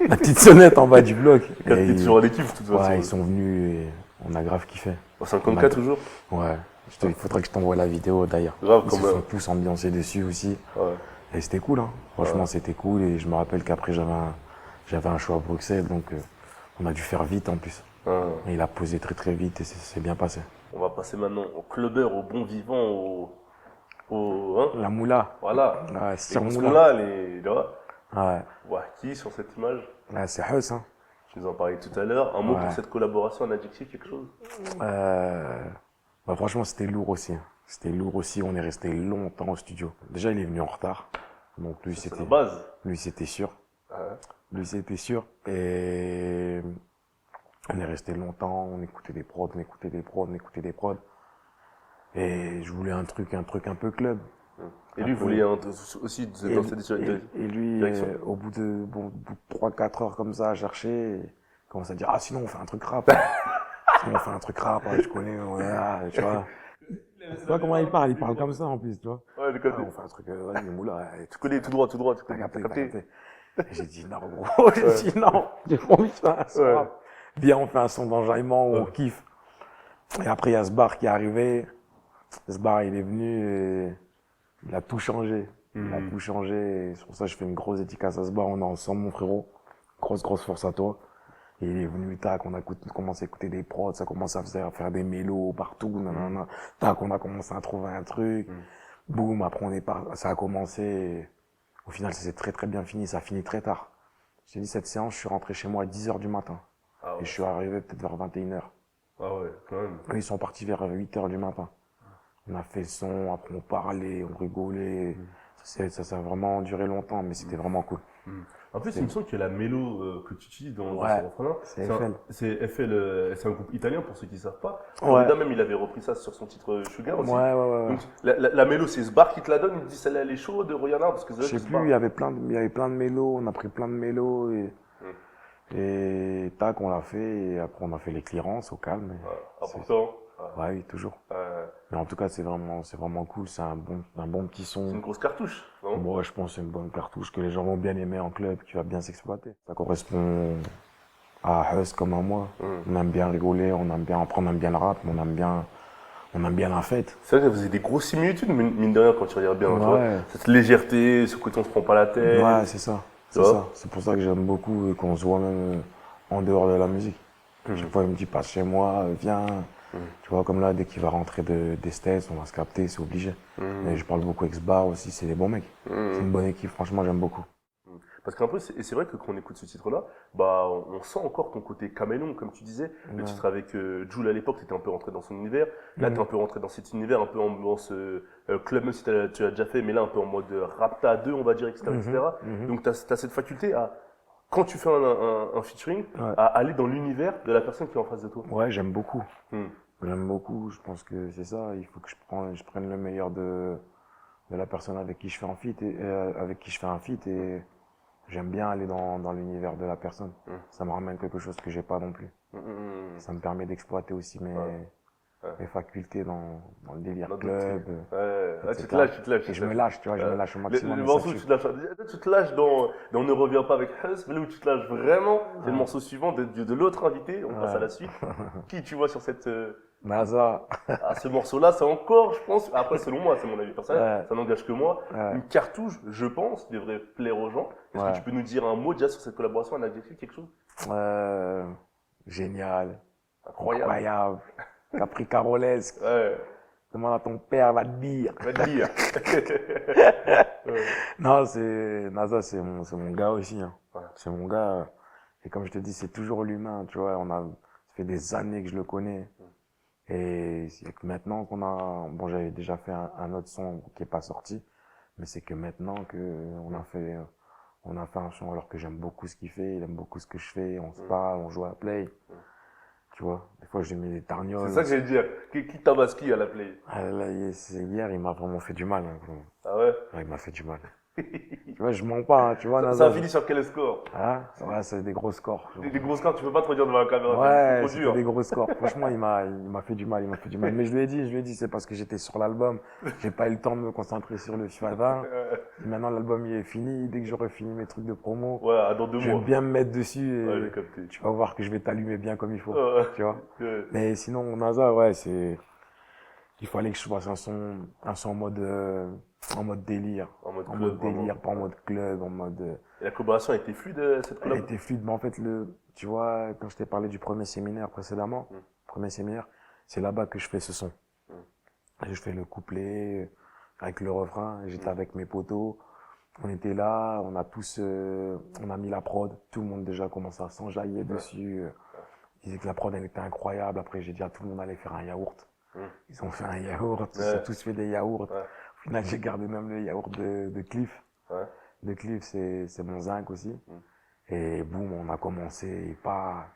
La petite sonnette en bas du bloc. Quand Et t'es toujours à l'équipe, de toute façon. ouais, ils sont venus et on a grave kiffé. Au 54 toujours? Ouais. Il faudrait que je t'envoie la vidéo d'ailleurs. Grave, Ils quand se même. sont tous ambiancés dessus aussi. Ouais. Et c'était cool, hein. Franchement, c'était cool. Et je me rappelle qu'après, j'avais un show à Bruxelles, donc on a dû faire vite en plus. Ah. Et il a posé très très vite et c'est bien passé. On va passer maintenant au clubbeur, au bon vivant, hein? La moula. Voilà. Ouais, Et Sir parce qu'on Moula. a les, tu vois, Ouais. on voit qui sur cette image? Ouais, c'est Huss, hein. Tu nous en parlais tout à l'heure. Un mot Ouais. pour cette collaboration, un adjectif, quelque chose? Bah, franchement, c'était lourd aussi. C'était lourd aussi. On est resté longtemps au studio. Déjà, il est venu en retard. Donc, C'est la base. lui, c'était sûr. Ouais. Lui, c'était sûr. Et on est resté longtemps. On écoutait des prods. Et je voulais un truc un peu club. Et lui Un peu. voulait aussi dans cette Et lui, direction. au bout de 3-4 heures comme ça à chercher, il commence à dire, ah, sinon on fait un truc rap. Sinon on fait un truc rap, ouais, je connais, ouais, ah, tu vois. Tu vois comment il parle comme ça en plus, tu vois. Ouais, j'ai Ah, capté. on fait un truc, vas-y, moula, Tu connais tout droit, tu t'as connais, capté, t'as t'as capté. capté. Et j'ai dit, non, gros, j'ai dit, non, j'ai pas envie de faire un son Ouais. rap. Viens, on fait un son d'enjaillement où on kiffe. Et après, il y a Sbar qui est arrivé. Sbar, il est venu et il a tout changé. Il a tout changé. Et c'est pour ça que je fais une grosse dédicace à Sbar. On est ensemble, mon frérot. Grosse force à toi. Et il est venu, tac, on a commencé à écouter des prods, ça commence à faire des mélos partout, nanana. Tac, on a commencé à trouver un truc. Boum, après ça a commencé. Au final, ça s'est très très bien fini. Ça a fini très tard. J'ai dit, cette séance, je suis rentré chez moi à 10 heures du matin. Ah Et ouais. je suis arrivé peut-être vers 21 heures. Ah ouais, quand même. Eux, ils sont partis vers 8 heures du matin. On a fait le son, après on parlait, on rigolait. Ça a vraiment duré longtemps, mais c'était vraiment cool. Hmm. En plus, il C'était- me semble que la mélo que tu utilises dans ce Ouais, refrain-là, c'est FL. c'est FL, c'est un groupe italien pour ceux qui ne savent pas. Ouais, Florida même, il avait repris ça sur son titre Sugar aussi. ouais. Donc la mélo, c'est Sbar qui te la donne, il te dit celle-là elle est chaude, regarde parce que c'est Je vrai que sais plus, Sbar. il y avait plein de mélos, on a pris plein de mélos Hmm. et tac, on l'a fait et après on a fait les clearances au calme. Important. Ouais, oui, toujours. Euh, Mais en tout cas, c'est vraiment cool, c'est un bon petit c'est son. une grosse cartouche, non? Moi, je pense que c'est une bonne cartouche que les gens vont bien aimer en club, qui va bien s'exploiter. Ça correspond à Hus comme à moi. Hmm. On aime bien rigoler, on aime bien apprendre, on aime bien le rap, mais on aime bien la fête. C'est vrai que vous avez des grosses similitudes, mine de rien, quand tu regardes bien. Tu vois, Ouais, cette légèreté, ce côté on se prend pas la tête. ouais, c'est ça, Tu c'est ça. vois? C'est pour ça que j'aime beaucoup qu'on se voit même en dehors de la musique. Hmm. Chaque fois, il me dit passe chez moi, viens. Hmm. Tu vois, comme là, dès qu'il va rentrer des States, on va se capter, c'est obligé. Hmm. Et je parle beaucoup avec Sbar aussi, c'est des bons mecs. C'est Hmm. une bonne équipe, franchement, j'aime beaucoup. Parce qu'un peu, et c'est vrai que quand on écoute ce titre-là, bah, on sent encore ton côté caméléon, comme tu disais. Le Ouais. titre avec Jul à l'époque, tu étais un peu rentré dans son univers. Là, tu es un peu rentré dans cet univers, un peu en ambiance club, même si tu l'as déjà fait, mais là, un peu en mode Rapta 2, on va dire, etc. Mhm, etc. mhm. Donc, tu as cette faculté à, quand tu fais un featuring, Ouais. à aller dans l'univers de la personne qui est en face de toi. Ouais, j'aime beaucoup. Hmm. J'aime beaucoup. Je pense que c'est ça. Il faut que je prenne le meilleur de la personne avec qui je fais un feat avec qui je fais un feat et j'aime bien aller dans l'univers de la personne. Hmm. Ça me ramène quelque chose que j'ai pas non plus. Hmm, hmm, hmm. Ça me permet d'exploiter aussi Ouais. mes facultés dans le délire Dans d'autres club, trucs. Ouais. Ah, tu te etc. lâches, tu te lâches. Et je me lâche, tu vois, je me lâche au Le maximum. Et ça morceau où tue. tu te lâches, tu te lâches dans Ne reviens pas avec Hus, mais là où tu te lâches vraiment, c'est le Ouais. morceau suivant de l'autre invité, on passe à la Ouais. suite. Qui tu vois sur cette. NASA. Ah, ce morceau-là, c'est encore, je pense, après selon moi, c'est mon avis personnel, Ouais. ça n'engage que moi, Ouais. une cartouche, je pense, devrait plaire aux gens. Est-ce que Ouais. tu peux nous dire un mot déjà sur cette collaboration, un adjectif, quelque chose? Euh, génial. Incroyable. Incroyable. Capricarolesque. Ouais, Demande à ton père, va te dire. va te dire. Ouais. Non, c'est mon gars aussi, hein. Ouais. C'est mon gars. Et comme je te dis, c'est toujours l'humain, tu vois. Ça fait des années que je le connais. Et c'est que maintenant qu'on a, bon, j'avais déjà fait un autre son qui est pas sorti, mais c'est que maintenant que on a fait un son alors que j'aime beaucoup ce qu'il fait, il aime beaucoup ce que je fais, on se parle, on joue à Play, tu vois. Des fois, je lui mets des C'est targnoles. ça que j'allais dire. Qui tabasse qui à la play? Ah là, hier, il m'a vraiment fait du mal, hein, gros. Ah ouais? Ouais, il m'a fait du mal. Tu vois, je mens pas, hein, tu vois, Ça a NASA. fini sur quel score? Ah, ouais, c'est des gros scores. Des gros scores, tu peux pas te redire devant la caméra, c'est Ouais, trop c'était dur. des gros scores. Franchement, il m'a fait du mal, il m'a fait du mal. Mais je lui ai dit, c'est parce que j'étais sur l'album. J'ai pas eu le temps de me concentrer sur le FIFA 20. Et maintenant, l'album, il est fini. Dès que j'aurai fini mes trucs de promo, Ouais, dans 2 je vais mois. bien me mettre dessus Ouais, j'ai et capté. tu vas voir que je vais t'allumer bien comme il faut. Ouais. Tu vois. Ouais. Mais sinon, NASA, ouais, il fallait que je fasse un son en mode délire. En mode En club, mode délire, vraiment. pas en mode club, en mode, Et la collaboration a été fluide, cette elle collab? était fluide. Mais en fait, tu vois, quand je t'ai parlé du premier séminaire précédemment, premier séminaire, c'est là-bas que je fais ce son. Et je fais le couplet avec le refrain. J'étais avec mes potos. On était là, on a mis la prod. Tout le monde déjà commençait à s'enjailler dessus. Ils disaient que la prod, elle était incroyable. Après, j'ai dit à tout le monde d'aller faire un yaourt. Ils ont fait un yaourt. Ils ont Ouais. tous fait des yaourts. Ouais. Au final, j'ai gardé même le yaourt de Cliff. Ouais. De Cliff, c'est mon zinc aussi. Et boum, on a commencé. Et pas,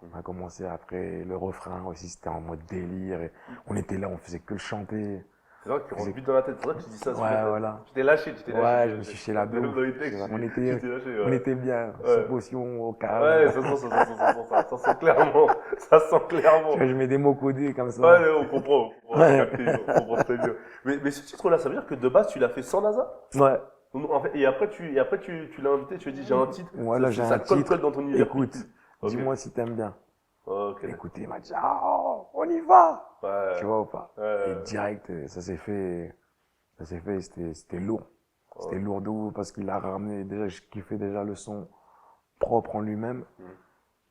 on a commencé après le refrain aussi. C'était en mode délire. Et on était là, on faisait que le chanter. C'est vrai que tu rentres vite dans la tête, c'est vrai que tu dis ça. Ouais, voilà. Tu t'es lâché, tu t'es lâché. Ouais, je me suis chez la Dans bouffe. les textes, On tu était, t'es lâché, on ouais. était bien. Ouais. Sous potion, au calme. Ouais, ça sent clairement. Ça sent clairement. Tu vois, je mets des mots codés comme ça. Ouais, on comprend. On Ouais. capté, on comprend très bien. Mais ce titre-là, ça veut dire que de base, tu l'as fait sans NASA? Ouais. En fait, et après, tu l'as invité, tu lui as dit, j'ai un titre. Voilà, j'ai Ça un colle titre. dans ton univers. Écoute, Ok. dis-moi si t'aimes bien. Ok. Écoutez, il m'a dit, oh, on y va. Ouais. Tu vois ou pas? Ouais. Et direct, c'était lourd. C'était lourd de ouf parce qu'il a ramené, déjà, je kiffais déjà le son propre en lui-même.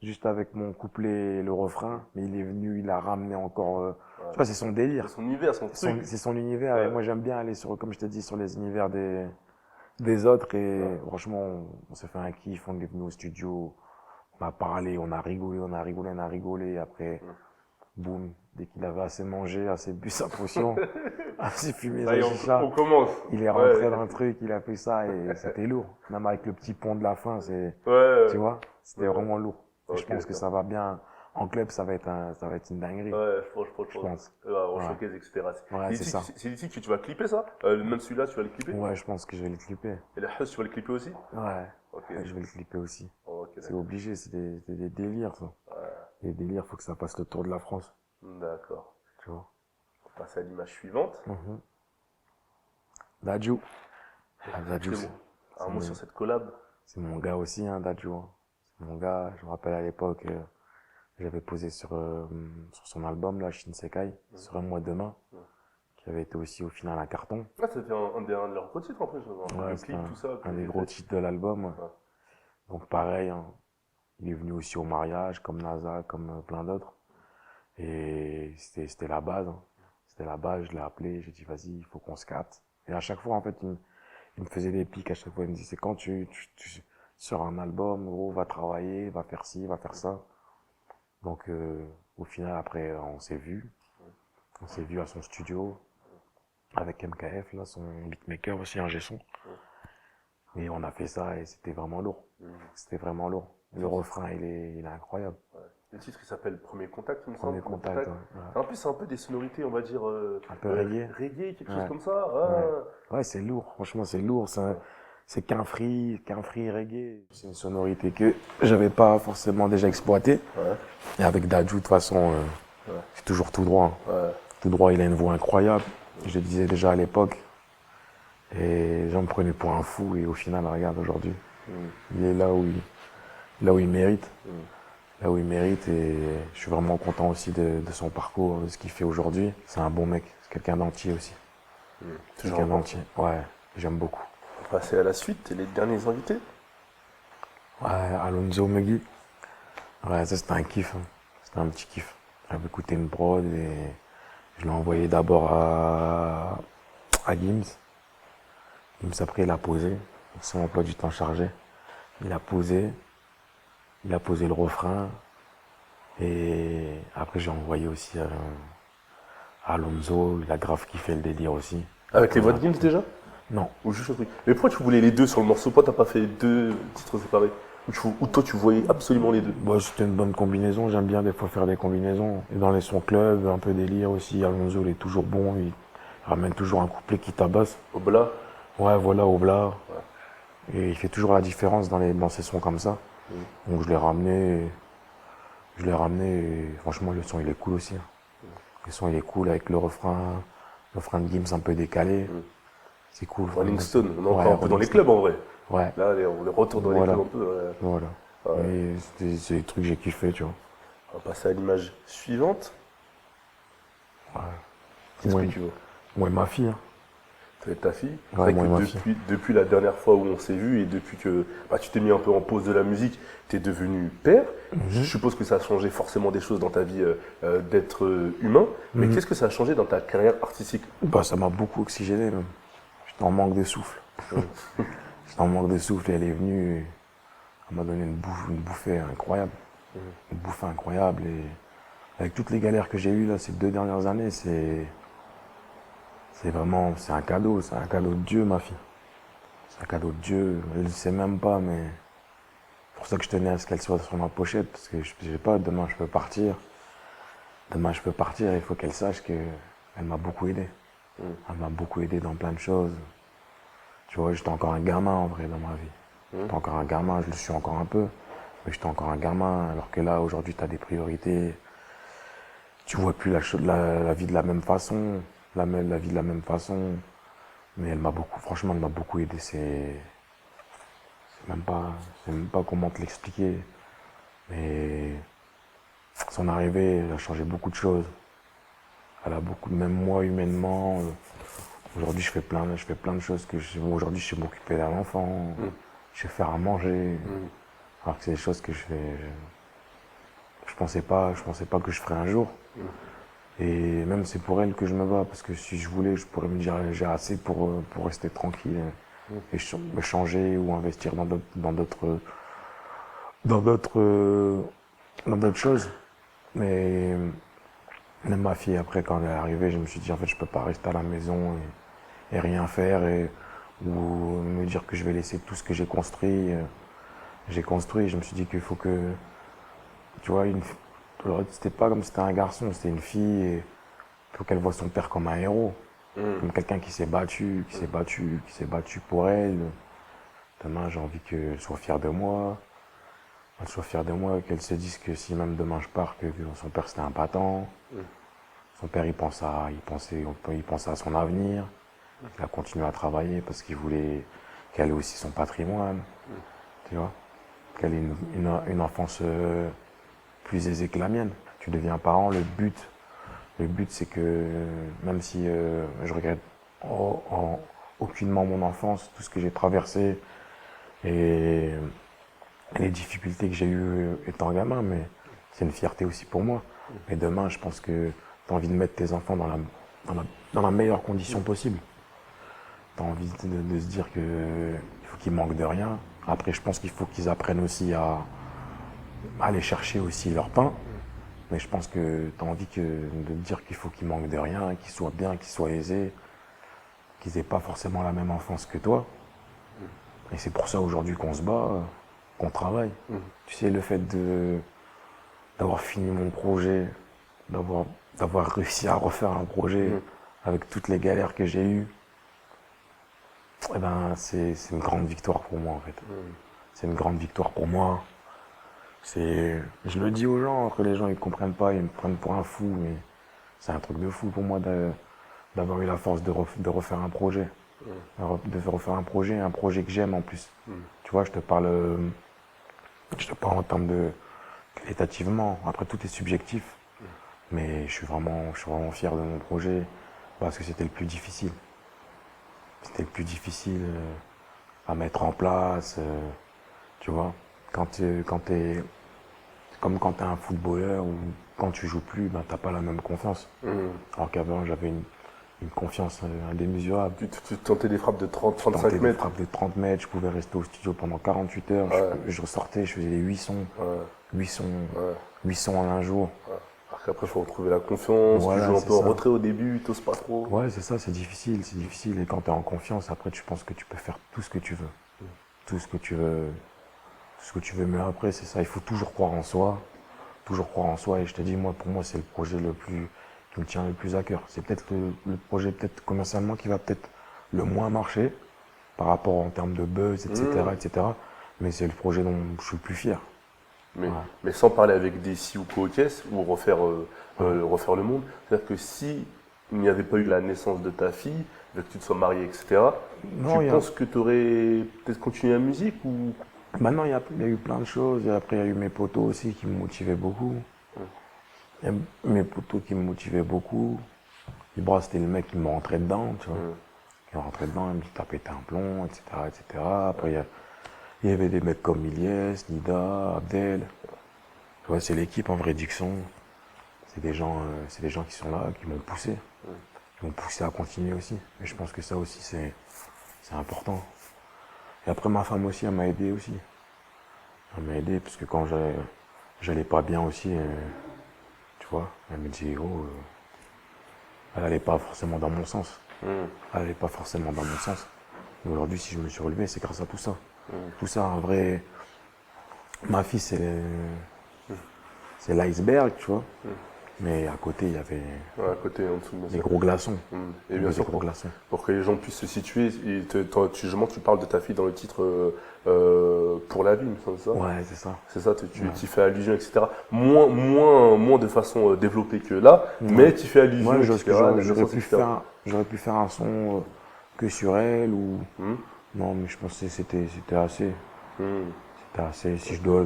juste avec mon couplet et le refrain, mais il est venu, il a ramené encore. Tu vois, c'est son délire. C'est son univers, son truc. C'est son univers. Ouais. Et moi, j'aime bien aller sur, comme je t'ai dit, sur les univers des autres. Et franchement, on s'est fait un kiff. On est venu au studio, on a parlé, on a rigolé, on a rigolé, on a rigolé. Après, boum, dès qu'il avait assez mangé, assez bu sa potion, assez fumé Ça sa y est, chicha, on commence. il est rentré dans le truc, il a fait ça et c'était lourd. Même avec le petit pont de la fin, tu vois, c'était vraiment lourd. Et je Ok, pense que ça va bien. En club, ça va être une dinguerie. Ouais, Je pense. En Ouais. showcase, etc. Ouais, c'est ça. C'est d'ici que tu vas clipper ça même celui-là, tu vas le clipper Ouais, je pense que je vais le clipper. Et la Huss, tu vas le clipper aussi Ouais. Ok. Ouais, je vais le clipper aussi. Ok, C'est d'accord. obligé, c'est des délires, ça. Des délires, faut que ça passe le tour de la France. D'accord. Tu vois. On va passer à l'image suivante. Dadju. Ah, Dadju, C'est bon. Un mot mon- sur cette collab. c'est mon gars aussi, hein, Dadju. Hein. C'est mon gars. Je me rappelle à l'époque, j'avais posé sur son album, là, Shinsekai, sur Un mois demain, qui avait été aussi au final un carton. Ah, c'était un de leurs gros titres en plus. Ouais, Le c'était clip, tout ça. un des gros titres de l'album. Ouais. Ouais. Donc pareil, hein, il est venu aussi au mariage, comme NASA, comme plein d'autres. Et c'était la base. Hein. C'était la base, je l'ai appelé, j'ai dit vas-y, il faut qu'on se capte. Et à chaque fois, en fait, il me faisait des pics, à chaque fois, il me disait c'est quand tu sors un album, gros, va travailler, va faire ci, va faire ça. Donc au final, après, on s'est vu. On s'est vu à son studio, avec MKF, là, son beatmaker aussi, un son. Et on a fait ça et c'était vraiment lourd. C'était vraiment lourd. Le refrain, il est incroyable. Ouais. Le titre, il s'appelle Premier Contact, il me Premier semble. contact, ouais. En plus, c'est un peu des sonorités, on va dire. Un peu reggae. Reggae, quelque chose Ouais. comme ça. Ah. Ouais, c'est lourd. Franchement, c'est lourd. C'est qu'un free reggae. C'est une sonorité que j'avais pas forcément déjà exploitée. Ouais. Et avec Dadju, de toute façon, c'est toujours tout droit. Ouais. Tout droit, il a une voix incroyable. Je le disais déjà à l'époque. Et les gens me prenaient pour un fou. Et au final, regarde, aujourd'hui, il est là où il mérite. Là où il mérite. Et je suis vraiment content aussi de son parcours, de ce qu'il fait aujourd'hui. C'est un bon mec. C'est quelqu'un d'entier aussi. Toujours Quelqu'un un d'entier. Ouais, j'aime beaucoup. On va passer à la suite, les derniers invités. Ouais, Alonso Megui. Ouais, ça c'était un kiff. Hein. C'était un petit kiff. J'avais écouté une prod et je l'ai envoyé d'abord à Gims. Gims après il a posé. Son emploi du temps chargé. Il a posé le refrain. Et après j'ai envoyé aussi à Alonso. Il a grave kiffé le délire aussi. Avec les voix de Gims déjà Non. Ou juste le truc. Mais pourquoi tu voulais les deux sur le morceau? Pourquoi t'as pas fait deux titres séparés ou toi tu voyais absolument les deux? Bah, c'était une bonne combinaison, j'aime bien des fois faire des combinaisons. Et dans les sons club, un peu délire aussi, Alonso il est toujours bon, il ramène toujours un couplet qui tabasse. Obla. Ouais, voilà, Obla. Et il fait toujours la différence dans ses sons comme ça. Donc je l'ai ramené et franchement le son il est cool aussi. Hein. Le son il est cool avec le refrain de Gims un peu décalé. C'est cool. Rolling Stone, on est Ouais, encore un peu dans les clubs en vrai. Ouais, Là, on est retour dans les Voilà. clubs un peu. Ouais. voilà. Ouais. Et c'est des trucs que j'ai kiffé, tu vois. On va passer à l'image suivante. Qu'est-ce Moi, que tu veux? moi et ma fille. Hein. Avec ta fille. Ouais, C'est moi et vrai ma que depuis la dernière fois où on s'est vu et depuis que tu t'es mis un peu en pause de la musique, tu es devenu père. Je suppose que ça a changé forcément des choses dans ta vie d'être humain. Mais qu'est-ce que ça a changé dans ta carrière artistique? Bah, ça m'a beaucoup oxygéné, même. J'étais en manque de souffle. J'étais en manque de souffle et elle est venue. Elle m'a donné une bouffée incroyable. Une bouffée incroyable. Et avec toutes les galères que j'ai eues là, ces 2 dernières années, c'est vraiment, c'est un cadeau de Dieu, ma fille. C'est un cadeau de Dieu. Elle ne sait même pas, mais c'est pour ça que je tenais à ce qu'elle soit sur ma pochette, parce que je sais pas, demain je peux partir. Demain je peux partir, il faut qu'elle sache que elle m'a beaucoup aidé. Elle m'a beaucoup aidé dans plein de choses. Tu vois, j'étais encore un gamin en vrai dans ma vie. J'étais encore un gamin, je le suis encore un peu, mais j'étais encore un gamin, alors que là, aujourd'hui, tu as des priorités. Tu vois plus la vie de la même façon, la vie de la même façon. Mais elle m'a beaucoup, franchement, elle m'a beaucoup aidé. Je sais même pas comment te l'expliquer. Mais son arrivée, elle a changé beaucoup de choses. Elle a beaucoup, même moi, humainement. Aujourd'hui, je fais plein de choses aujourd'hui, je sais m'occuper d'un enfant. Je sais faire à manger. Alors que c'est des choses que je fais, je pensais pas que je ferais un jour. Et même c'est pour elle que je me bats, parce que si je voulais, je pourrais me dire j'ai assez pour rester tranquille et me changer ou investir dans d'autres dans d'autres dans d'autres choses. Mais même ma fille, après, quand elle est arrivée, je me suis dit, en fait, je peux pas rester à la maison et rien faire ou me dire que je vais laisser tout ce que j'ai construit. J'ai construit, je me suis dit qu'il faut que, tu vois, c'était pas comme si c'était un garçon, c'était une fille et il faut qu'elle voit son père comme un héros, comme quelqu'un qui s'est battu, qui s'est battu pour elle. Demain, j'ai envie qu'elle soit fière de moi, qu'elle se dise que si même demain je pars, que son père c'était un battant. Son père, il pensait à son avenir. Il a continué à travailler parce qu'il voulait qu'elle ait aussi son patrimoine, tu vois, qu'elle ait une enfance plus aisée que la mienne. Tu deviens parent, le but c'est que même si je regrette aucunement mon enfance, tout ce que j'ai traversé et les difficultés que j'ai eues étant gamin, mais c'est une fierté aussi pour moi. Et demain, je pense que tu as envie de mettre tes enfants dans la meilleure condition possible. Tu as envie de se dire qu'il faut qu'ils manquent de rien. Après, je pense qu'il faut qu'ils apprennent aussi à aller chercher aussi leur pain. Mais je pense que tu as envie de te dire qu'il faut qu'ils manquent de rien, qu'ils soient bien, qu'ils soient aisés, qu'ils n'aient pas forcément la même enfance que toi. Et c'est pour ça aujourd'hui qu'on se bat, qu'on travaille. Tu sais, le fait d'avoir fini mon projet, d'avoir réussi à refaire un projet avec toutes les galères que j'ai eues, eh ben, c'est une grande victoire pour moi en fait. C'est une grande victoire pour moi. Je le dis aux gens, que les gens ils comprennent pas, ils me prennent pour un fou, mais c'est un truc de fou pour moi d'avoir eu la force de refaire un projet. De refaire un projet que j'aime en plus. Tu vois, je te parle en termes de qualitativement. Après, tout est subjectif. Mais je suis vraiment fier de mon projet parce que c'était le plus difficile. C'était le plus difficile à mettre en place. Tu vois, comme quand t'es un footballeur ou quand tu joues plus, ben t'as pas la même confiance. Alors qu'avant, j'avais une confiance indémesurable. Tu tentais des frappes de 30, Je 35 tentais des mètres. frappes de 30 mètres, je pouvais rester au studio pendant 48 heures. Je ressortais, je faisais des 8 sons en un jour. Alors qu'après, il faut retrouver la confiance, Voilà, tu joues un c'est peu en ça. retrait au début, tu n'oses pas trop. Ouais, c'est ça, c'est difficile. Et quand tu es en confiance, après, tu penses que tu peux faire tout ce que tu veux. Tout ce que tu veux. Tout ce que tu veux. Mais après, c'est ça, il faut toujours croire en soi. Toujours croire en soi. Et je te dis, moi, pour moi, c'est le projet qui me tient le plus à cœur. C'est peut-être le projet, peut-être commercialement, qui va peut-être le moins marcher par rapport en termes de buzz, etc. Mais c'est le projet dont je suis le plus fier. Mais sans parler avec des si ou co-caisses ou refaire le monde, c'est-à-dire que si il n'y avait pas eu la naissance de ta fille, que tu te sois marié, etc., tu penses que tu aurais peut-être continué la musique ou... Maintenant, il y a eu plein de choses. Et après, il y a eu mes potos aussi qui me motivaient beaucoup. Il y a mes potos qui me motivaient beaucoup. Ibra, c'était le mec qui me rentrait dedans, tu vois. Il me rentrait dedans, il me dit t'as pété un plomb, etc. Après, il y avait des mecs comme Ilyes, Nida, Abdel. Tu vois, c'est l'équipe en vrai Dixon. C'est des gens qui sont là, qui m'ont poussé. Qui m'ont poussé à continuer aussi. Et je pense que ça aussi, c'est important. Et après, ma femme aussi, elle m'a aidé aussi. Elle m'a aidé parce que quand j'allais pas bien aussi, tu vois, elle me dit, oh, elle allait pas forcément dans mon sens. Elle allait pas forcément dans mon sens. Mais aujourd'hui, si je me suis relevé, c'est grâce à tout ça. Tout ça, en vrai, ma fille, c'est l'iceberg, tu vois. Mais à côté, il y avait à côté, en dessous, des gros glaçons. Et bien sûr, pour que les gens puissent se situer, justement, tu parles de ta fille dans le titre Pour la vie, c'est ça? Ouais, c'est ça. C'est ça, tu fais allusion, etc. Moins de façon développée que là, mais tu fais allusion, Moi, etc. j'aurais pu faire un son que sur elle ou... Non, mais je pensais que c'était assez. C'était assez. Si je dois...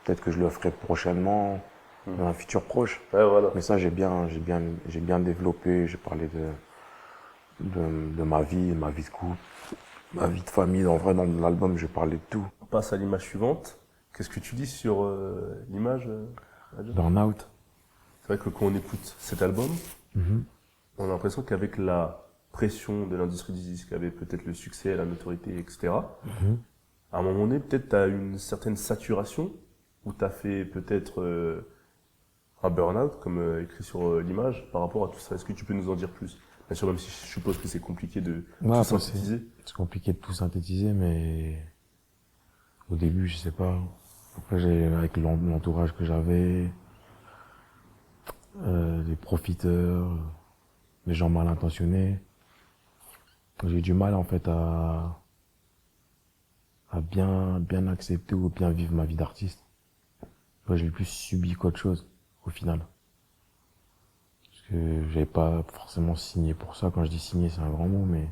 Peut-être que je le ferai prochainement, dans un futur proche. Ouais, voilà. Mais ça, j'ai bien développé. J'ai parlé de ma vie de couple, ma vie de famille. En vrai, dans l'album, j'ai parlé de tout. On passe à l'image suivante. Qu'est-ce que tu dis sur l'image Burnout. C'est vrai que quand on écoute cet album, on a l'impression qu'avec la pression de l'industrie du disque, avec peut-être le succès, la notoriété, etc., à un moment donné, peut-être tu as une certaine saturation, où tu as fait peut-être un burn-out, comme écrit sur l'image, par rapport à tout ça. Est-ce que tu peux nous en dire plus? Bien sûr, même si je suppose que c'est compliqué de tout synthétiser. C'est compliqué de tout synthétiser, mais au début, je sais pas. Après, avec l'entourage que j'avais, des profiteurs, des gens mal intentionnés, j'ai eu du mal en fait à bien accepter ou bien vivre ma vie d'artiste. J'ai plus subi qu'autre chose au final. Parce que j'avais pas forcément signé pour ça. Quand je dis signer, c'est un grand mot, mais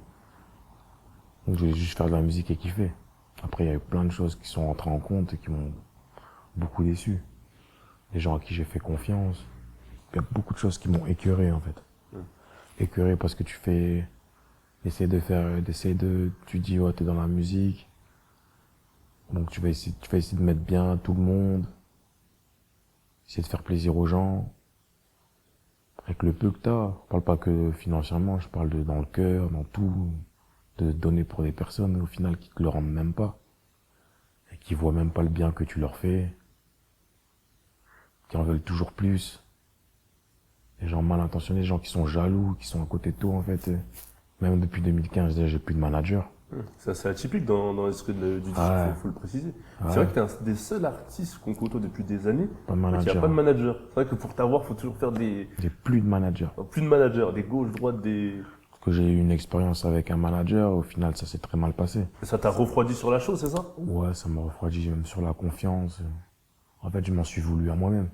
donc je voulais juste faire de la musique et kiffer. Après, il y a eu plein de choses qui sont rentrées en compte et qui m'ont beaucoup déçu. Les gens à qui j'ai fait confiance. Il y a beaucoup de choses qui m'ont écœuré en fait. Écœuré parce que tu dis ouais, t'es dans la musique. Donc tu vas essayer de mettre bien tout le monde. Essayer de faire plaisir aux gens. Avec le peu que t'as. Je parle pas que financièrement, je parle dans le cœur, dans tout. De donner pour des personnes au final qui te le rendent même pas. Et qui voient même pas le bien que tu leur fais. Qui en veulent toujours plus. Les gens mal intentionnés, les gens qui sont jaloux, qui sont à côté de toi en fait. Même depuis 2015, déjà j'ai plus de manager. C'est assez atypique dans l'esprit du disque, faut le préciser. C'est vrai que t'es un des seuls artistes qu'on côtoie depuis des années Pas de qui manager. a pas de manager. C'est vrai que pour t'avoir, faut toujours faire J'ai plus de manager. plus de managers, des gauches, droites, des... Parce que j'ai eu une expérience avec un manager, au final ça s'est très mal passé. Et ça t'a refroidi sur la chose, c'est ça? Ouais, ça m'a refroidi même sur la confiance. En fait, je m'en suis voulu à moi-même.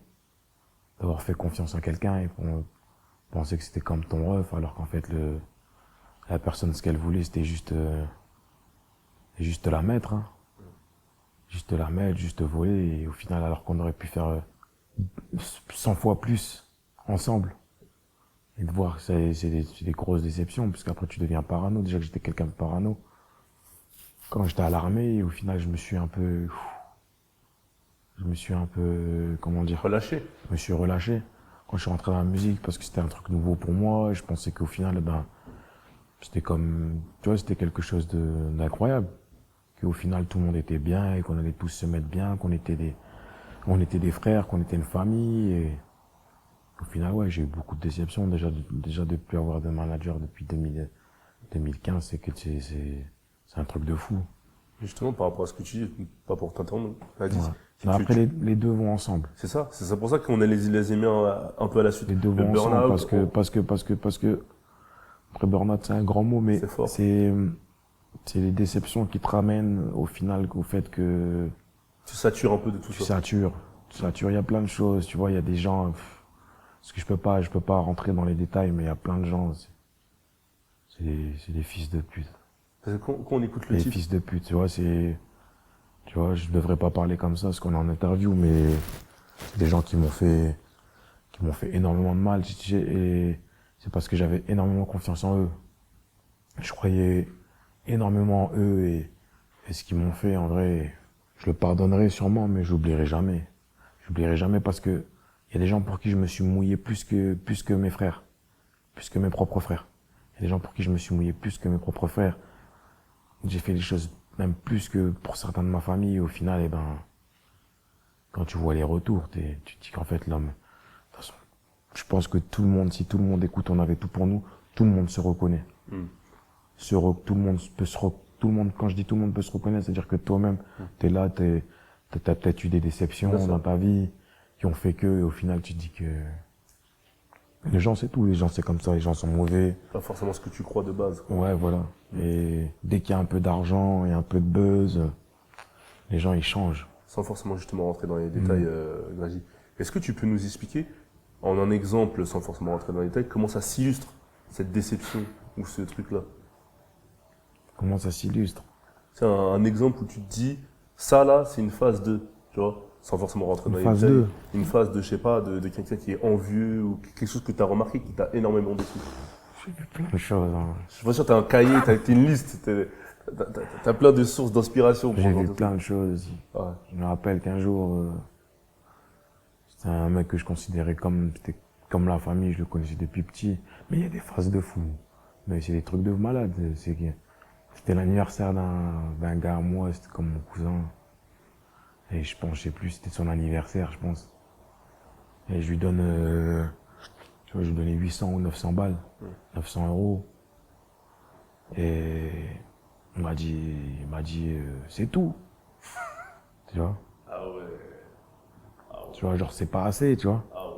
D'avoir fait confiance à quelqu'un et qu'on pensait que c'était comme ton ref, alors qu'en fait la personne, ce qu'elle voulait, c'était juste te la mettre, hein. Juste te la mettre, juste te voler, et au final, alors qu'on aurait pu faire 100 fois plus ensemble. Et de voir que c'est des grosses déceptions, parce qu'après tu deviens parano. Déjà que j'étais quelqu'un de parano. Quand j'étais à l'armée, au final, je me suis un peu, comment dire, Relâché. je me suis relâché quand je suis rentré dans la musique, parce que c'était un truc nouveau pour moi, et je pensais qu'au final, c'était comme, tu vois, c'était quelque chose d'incroyable. Qu'au final, tout le monde était bien, et qu'on allait tous se mettre bien, qu'on était des frères, qu'on était une famille, et au final, ouais, j'ai eu beaucoup de déceptions, déjà de plus avoir de manager depuis 2015, c'est un truc de fou. Justement, par rapport à ce que tu dis, pas pour t'interrompre, Ouais. Mais après, les deux vont ensemble. C'est ça, c'est pour ça qu'on a les aimés un peu à la suite. Les deux vont ensemble, parce que, après burnout, c'est un grand mot, mais C'est fort. c'est les déceptions qui te ramènent au final au fait que Tu satures un peu de tout tu ça. satures. Il y a plein de choses, tu vois, il y a des gens, parce que je peux pas rentrer dans les détails, mais il y a plein de gens, c'est des fils de pute. Parce que quand on écoute le Des titre, fils de pute, tu vois, je devrais pas parler comme ça, parce qu'on est en interview, mais c'est des gens qui m'ont fait énormément de mal, et c'est parce que j'avais énormément confiance en eux. Je croyais énormément en eux, et ce qu'ils m'ont fait, en vrai, je le pardonnerai sûrement, mais j'oublierai jamais. J'oublierai jamais parce que il y a des gens pour qui je me suis mouillé plus que mes frères, plus que mes propres frères. Il y a des gens pour qui je me suis mouillé plus que mes propres frères. J'ai fait des choses même plus que pour certains de ma famille. Au final, quand tu vois les retours, tu te dis qu'en fait, l'homme, de toute façon, je pense que si tout le monde écoute, on avait tout pour nous, tout le monde se reconnaît. Tout le monde, quand je dis tout le monde peut se reconnaître, c'est-à-dire que toi-même, t'es là, t'as peut-être eu des déceptions dans ta vie qui ont fait que, et au final, tu te dis que les gens, c'est tout, les gens, c'est comme ça, les gens sont mauvais. pas forcément ce que tu crois de base. Ouais, voilà. Et dès qu'il y a un peu d'argent et un peu de buzz, les gens, ils changent. Sans forcément justement rentrer dans les détails, Grazi. Est-ce que tu peux nous expliquer, en un exemple, sans forcément rentrer dans les détails, comment ça s'illustre, cette déception ou ce truc-là? Comment ça s'illustre? C'est un exemple où tu te dis, ça là, c'est une phase 2, tu vois, sans forcément rentrer dans les phase détails. 2. Une phase de, je sais pas, de quelqu'un qui est envieux ou quelque chose que tu as remarqué qui t'a énormément déçu. J'ai vu plein de choses. Hein. Je suis pas sûr, t'as un cahier, t'as une liste, t'as plein de sources d'inspiration. J'ai vu plein de choses. Ouais. Je me rappelle qu'un jour, C'est un mec que je considérais c'était comme la famille, je le connaissais depuis petit. Mais il y a des phases de fou. Mais c'est des trucs de malade. C'était l'anniversaire d'un gars à moi, c'était comme mon cousin. Et je sais plus, c'était son anniversaire, je pense. Et je lui donne, tu vois, je lui donnais 800 ou 900 balles, 900 euros. Et il m'a dit, c'est tout. Tu vois? Ah ouais. Tu vois, genre, c'est pas assez, tu vois. Ah ouais.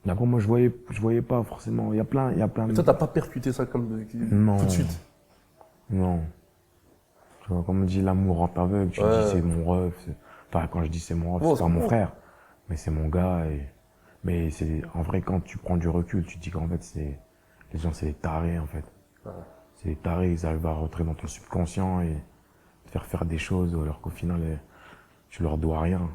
Mais après, moi, je voyais pas forcément. Il y a plein Mais de... toi, t'as pas percuté ça comme Non. tout de suite. Non. Tu vois, comme on dit, l'amour rend aveugle, tu dis, c'est mon ref. Enfin, quand je dis c'est mon ref, Bon, c'est pas mon bon. frère. Mais c'est mon gars. Mais en vrai, quand tu prends du recul, tu te dis qu'en fait, les gens, c'est des tarés, en fait. Ouais. C'est des tarés, ils arrivent à rentrer dans ton subconscient et te faire des choses, alors qu'au final, tu leur dois rien.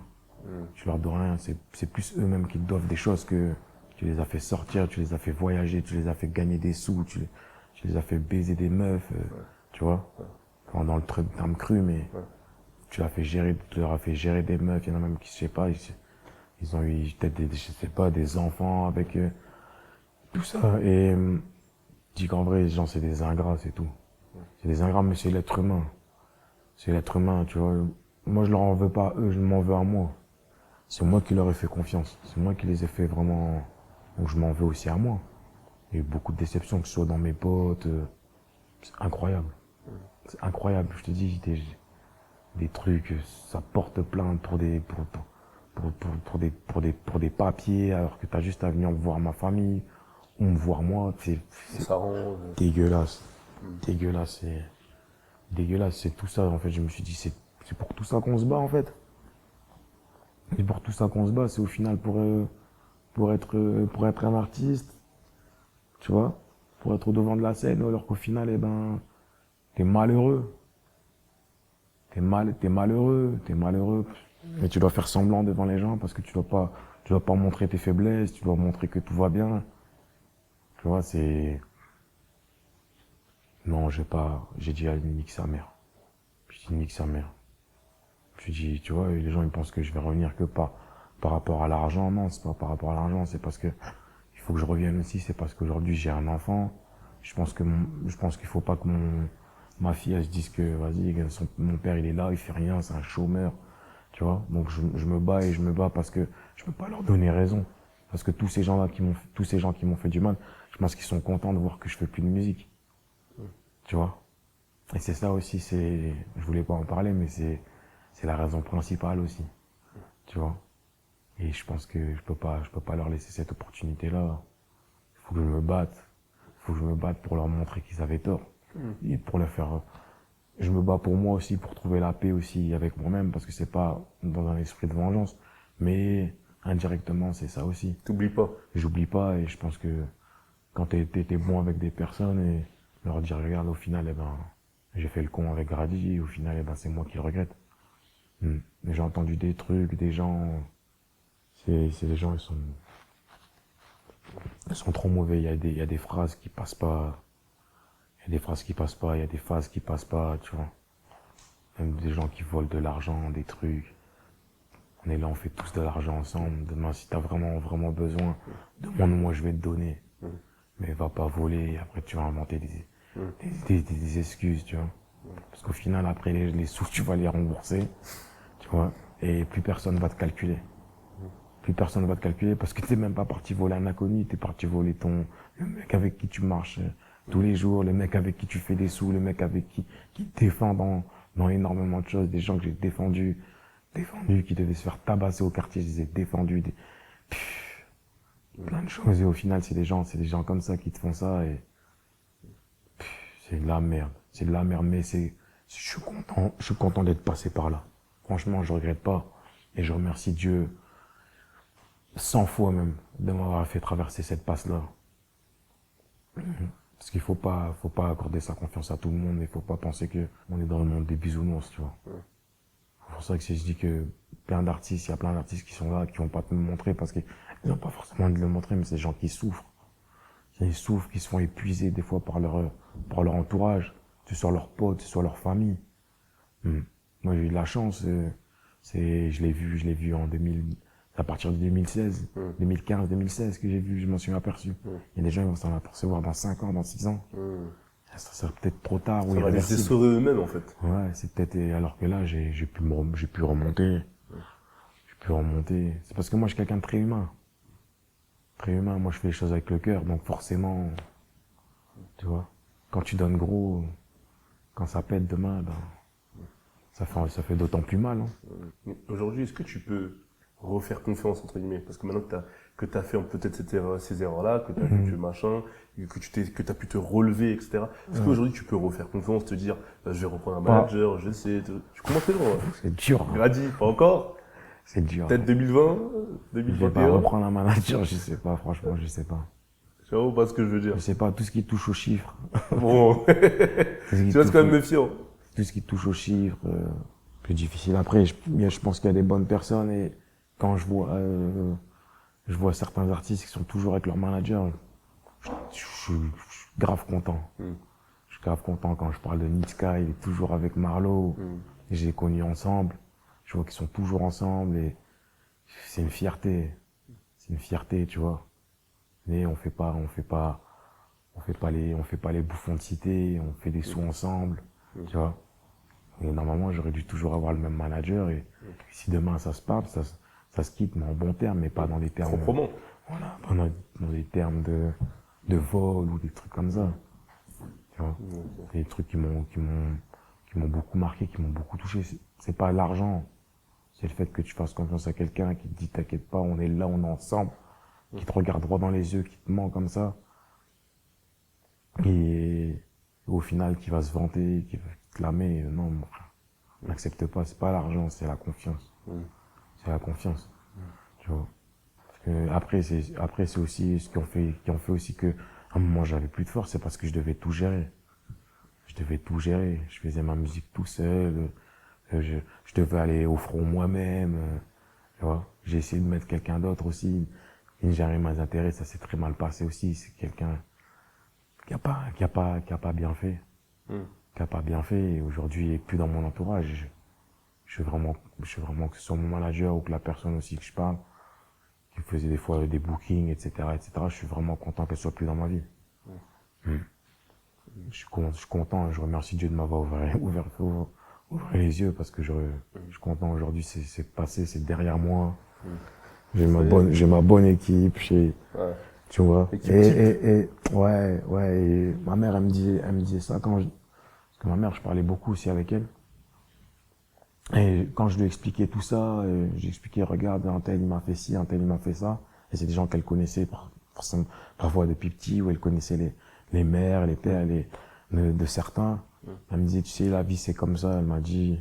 Tu leur dois rien. C'est plus eux-mêmes qui te doivent des choses que tu les as fait sortir, tu les as fait voyager, tu les as fait gagner des sous, tu les as fait baiser des meufs, tu vois. Enfin, dans le terme cru, mais tu leur as fait gérer des meufs. Il y en a même qui, je sais pas, ils ont eu peut-être je sais pas, des enfants avec tout ça. Et je dis qu'en vrai, les gens, c'est des ingrats, c'est tout. C'est des ingrats, mais c'est l'être humain. C'est l'être humain, tu vois. Moi, je leur en veux pas à eux, je m'en veux à moi. C'est moi qui leur ai fait confiance. C'est moi qui les ai fait vraiment. Donc je m'en veux aussi à moi. Il y a eu beaucoup de déceptions, que ce soit dans mes potes. C'est incroyable. C'est incroyable. Je te dis, des trucs, ça porte plainte pour des papiers, alors que t'as juste à venir voir ma famille, ou me voir moi. C'est Ça rend. dégueulasse. Dégueulasse. Dégueulasse. C'est tout ça, en fait. Je me suis dit, c'est pour tout ça qu'on se bat, en fait. C'est pour tout ça qu'on se bat. C'est au final pour être un artiste, tu vois, pour être au devant de la scène, alors qu'au final, eh ben, t'es malheureux. T'es malheureux. Mais tu dois faire semblant devant les gens parce que tu dois pas montrer tes faiblesses, tu dois montrer que tout va bien. Tu vois, non, j'ai dit à nique sa mère. J'ai dit nique sa mère. J'ai dit, tu vois, les gens, ils pensent que je vais revenir que par rapport à l'argent. Non, c'est pas par rapport à l'argent, c'est parce que il faut que je revienne aussi, c'est parce qu'aujourd'hui j'ai un enfant. Je pense qu'il faut pas que ma fille, elle se dise que, vas-y, mon père, il est là, il fait rien, c'est un chômeur. Tu vois? Donc, je me bats et je me bats parce que je peux pas leur donner raison. Parce que tous ces gens qui m'ont fait du mal, je pense qu'ils sont contents de voir que je fais plus de musique. Tu vois? Et c'est ça aussi, je voulais pas en parler, mais c'est la raison principale aussi. Tu vois? Et je pense que je peux pas leur laisser cette opportunité-là. Il faut que je me batte. Il faut que je me batte pour leur montrer qu'ils avaient tort. Et pour leur faire, je me bats pour moi aussi, pour trouver la paix aussi avec moi-même, parce que c'est pas dans un esprit de vengeance, mais indirectement, c'est ça aussi. T'oublies pas. J'oublie pas, et je pense que quand t'es bon avec des personnes et leur dire, regarde, au final, eh ben, j'ai fait le con avec Grady, et au final, eh ben, c'est moi qui le regrette. Mais j'ai entendu des trucs, des gens, les gens, ils sont trop mauvais, il y a des phrases qui passent pas, il y a des phrases qui passent pas, il y a des phases qui passent pas, tu vois. Même des gens qui volent de l'argent, des trucs. On est là, on fait tous de l'argent ensemble. Demain, si t'as vraiment, vraiment besoin, demande-moi, je vais te donner. Mais va pas voler, après tu vas inventer des excuses, tu vois. Parce qu'au final, après, les sous, tu vas les rembourser, tu vois. Et plus personne va te calculer. Plus personne va te calculer parce que t'es même pas parti voler un inconnu, t'es parti voler le mec avec qui tu marches tous les jours, le mec avec qui tu fais des sous, le mec avec qui te défend dans énormément de choses, des gens que j'ai défendus, qui devaient se faire tabasser au quartier, je les ai défendus, plein de choses. Et au final, c'est des gens comme ça qui te font ça et c'est de la merde. C'est de la merde, mais je suis content d'être passé par là. Franchement, je regrette pas et je remercie Dieu 100 fois même de m'avoir fait traverser cette passe-là. Parce qu'il faut pas accorder sa confiance à tout le monde, il faut pas penser que on est dans le monde des bisounours, tu vois. C'est pour ça que je dis que il y a plein d'artistes qui sont là, qui vont pas te le montrer parce qu'ils n'ont pas forcément envie de le montrer, mais c'est des gens qui souffrent. Qui souffrent, qui se font épuiser des fois par leur entourage, que ce soit leurs potes, que ce soit leur famille. Moi, j'ai eu de la chance, je l'ai vu en C'est à partir de 2016, 2015, 2016 que j'ai vu, je m'en suis aperçu. Il y a des gens qui vont s'en apercevoir dans 5 ans, dans 6 ans. Ça serait peut-être trop tard ou Ça va les irréversible. essorer eux-mêmes, en fait. Ouais, c'est peut-être, alors que là, j'ai pu remonter. J'ai pu remonter. C'est parce que moi, je suis quelqu'un de très humain. Très humain. Moi, je fais les choses avec le cœur, donc forcément, tu vois, quand tu donnes gros, quand ça pète demain, ben, ça fait d'autant plus mal, hein. Mais aujourd'hui, est-ce que tu peux refaire confiance, entre guillemets? Parce que maintenant que t'as fait peut-être ces erreurs-là, que t'as vu que machin, que t'as pu te relever, etc. Est-ce qu'aujourd'hui, tu peux refaire confiance, te dire, je vais reprendre un manager, je sais, tu commences tes loin. C'est dur, hein. Grady, pas encore? C'est dur. Peut-être 2020, Je vais pas 2021? reprendre un manager, je sais pas, franchement, je sais pas. Tu vois pas ce que je veux dire? Je sais pas, tout ce qui touche aux chiffres. Bon, Tout ce qui tu restes touche quand même méfiant. tout ce qui touche aux chiffres, plus difficile. Après, je pense qu'il y a des bonnes personnes et quand je vois certains artistes qui sont toujours avec leur manager, je suis grave content. Je suis grave content quand je parle de Nitzka, il est toujours avec Marlo. Et je les ai connus ensemble. Je vois qu'ils sont toujours ensemble et c'est une fierté. C'est une fierté, tu vois. Mais on fait pas les bouffons de cité, on fait des sous ensemble, tu vois. Et normalement, j'aurais dû toujours avoir le même manager et si demain ça se parle, ça se quitte, mais en bon terme, mais pas dans des termes, Proprement. voilà, pas dans des termes de vol ou des trucs comme ça, tu vois. Des trucs qui m'ont beaucoup marqué, qui m'ont beaucoup touché. C'est pas l'argent, c'est le fait que tu fasses confiance à quelqu'un qui te dit t'inquiète pas, on est là, on est ensemble, qui te regarde droit dans les yeux, qui te ment comme ça. Et au final, qui va se vanter, qui va te clamer, non, mon frère, n'accepte pas, c'est pas l'argent, c'est la confiance. C'est la confiance, tu vois. Parce que après, c'est aussi ce qui ont fait aussi que, à un moment, j'avais plus de force, c'est parce que je devais tout gérer. Je devais tout gérer. Je faisais ma musique tout seul, je devais aller au front moi-même, tu vois. J'ai essayé de mettre quelqu'un d'autre aussi, qui gérait mes intérêts, ça s'est très mal passé aussi, c'est quelqu'un qui a pas bien fait. Qui a pas bien fait, et aujourd'hui, il est plus dans mon entourage. Je suis vraiment que ce soit mon manager ou que la personne aussi que je parle, qui faisait des fois des bookings, etc., etc., je suis vraiment content qu'elle soit plus dans ma vie. Je suis content, je remercie Dieu de m'avoir ouvert les yeux parce que je suis content aujourd'hui, c'est passé, c'est derrière moi. J'ai ma bonne équipe, tu vois. Et ouais, et ma mère, elle me disait ça parce que ma mère, je parlais beaucoup aussi avec elle. Et quand je lui expliquais tout ça, j'expliquais, regarde, un tel il m'a fait ci, un tel il m'a fait ça. Et c'est des gens qu'elle connaissait parfois depuis petit, où elle connaissait les mères, les pères, de certains. Elle me disait, tu sais, la vie c'est comme ça. Elle m'a dit,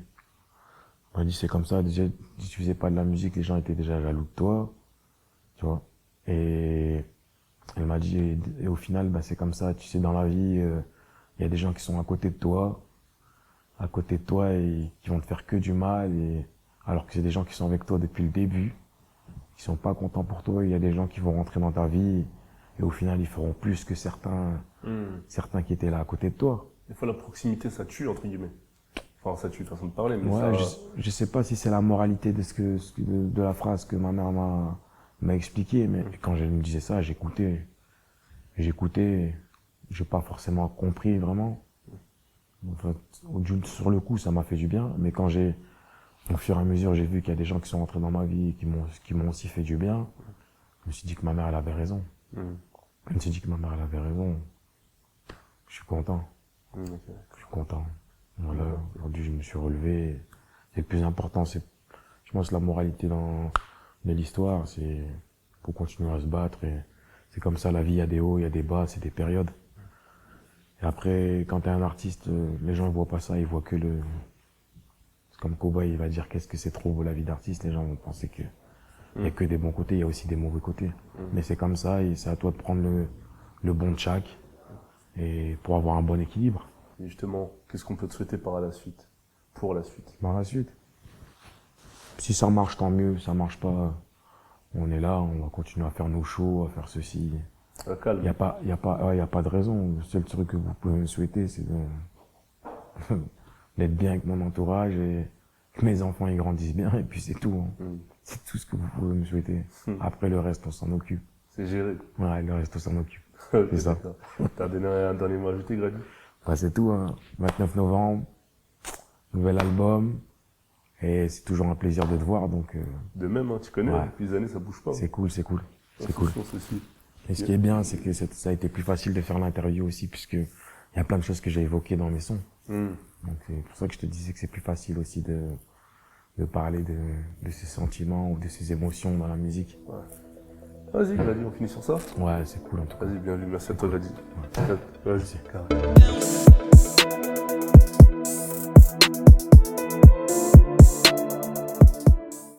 c'est comme ça. Déjà, si tu faisais pas de la musique, les gens étaient déjà jaloux de toi, tu vois. Et elle m'a dit, et au final, bah, c'est comme ça. Tu sais, dans la vie, il y a des gens qui sont à côté de toi, et qui vont te faire que du mal, et alors que c'est des gens qui sont avec toi depuis le début, qui sont pas contents pour toi. Il y a des gens qui vont rentrer dans ta vie et au final ils feront plus que certains qui étaient là à côté de toi. Des fois, la proximité, ça tue, entre guillemets. Enfin, ça tue, de façon de parler, mais Ouais, ça... je sais pas si c'est la moralité de la phrase que ma mère m'a expliqué, mais quand elle me disait ça, j'écoutais, j'ai pas forcément compris vraiment. En fait, sur le coup, ça m'a fait du bien, mais au fur et à mesure, j'ai vu qu'il y a des gens qui sont rentrés dans ma vie et qui m'ont aussi fait du bien. Je me suis dit que ma mère, elle avait raison. Je me suis dit que ma mère, elle avait raison. Je suis content. Je suis content. Voilà, aujourd'hui, je me suis relevé. Et le plus important, je pense, la moralité de l'histoire, c'est, faut continuer à se battre et c'est comme ça, la vie, il y a des hauts, il y a des bas, c'est des périodes. Et après, quand t'es un artiste, les gens, ils voient pas ça, ils voient que c'est comme Cowboy, il va dire qu'est-ce que c'est trop beau la vie d'artiste, les gens vont penser que il y a que des bons côtés, il y a aussi des mauvais côtés. Mais c'est comme ça et c'est à toi de prendre le bon de chaque et pour avoir un bon équilibre. Et justement, qu'est-ce qu'on peut te souhaiter par la suite? Pour la suite? Par la suite. Si ça marche, tant mieux. Ça marche pas, on est là, on va continuer à faire nos shows, à faire ceci. Calme. Il y a pas de raison. Le seul truc que vous pouvez me souhaiter, c'est d'être bien avec mon entourage et que mes enfants ils grandissent bien et puis c'est tout. Hein. Mm. C'est tout ce que vous pouvez me souhaiter. Après le reste, on s'en occupe. C'est géré. Ouais, le reste, on s'en occupe. Ok, C'est ça. d'accord. T'as donné un dernier mot à ajouter, Grady? Bah, c'est tout. Hein. 29 novembre, nouvel album. Et c'est toujours un plaisir de te voir, donc De même, hein, tu connais, Ouais. depuis des années, ça bouge pas. c'est cool, c'est cool. C'est cool. On se suit. Et ce qui est bien, c'est que ça a été plus facile de faire l'interview aussi, puisque il y a plein de choses que j'ai évoquées dans mes sons. Mm. Donc c'est pour ça que je te disais que c'est plus facile aussi de parler de ses sentiments ou de ses émotions dans la musique. Vas-y, Grady, on finit sur ça. Ouais, c'est cool en tout cas. Vas-y, bienvenue. Merci à toi, Grady. Ouais. Vas-y, Merci. carré.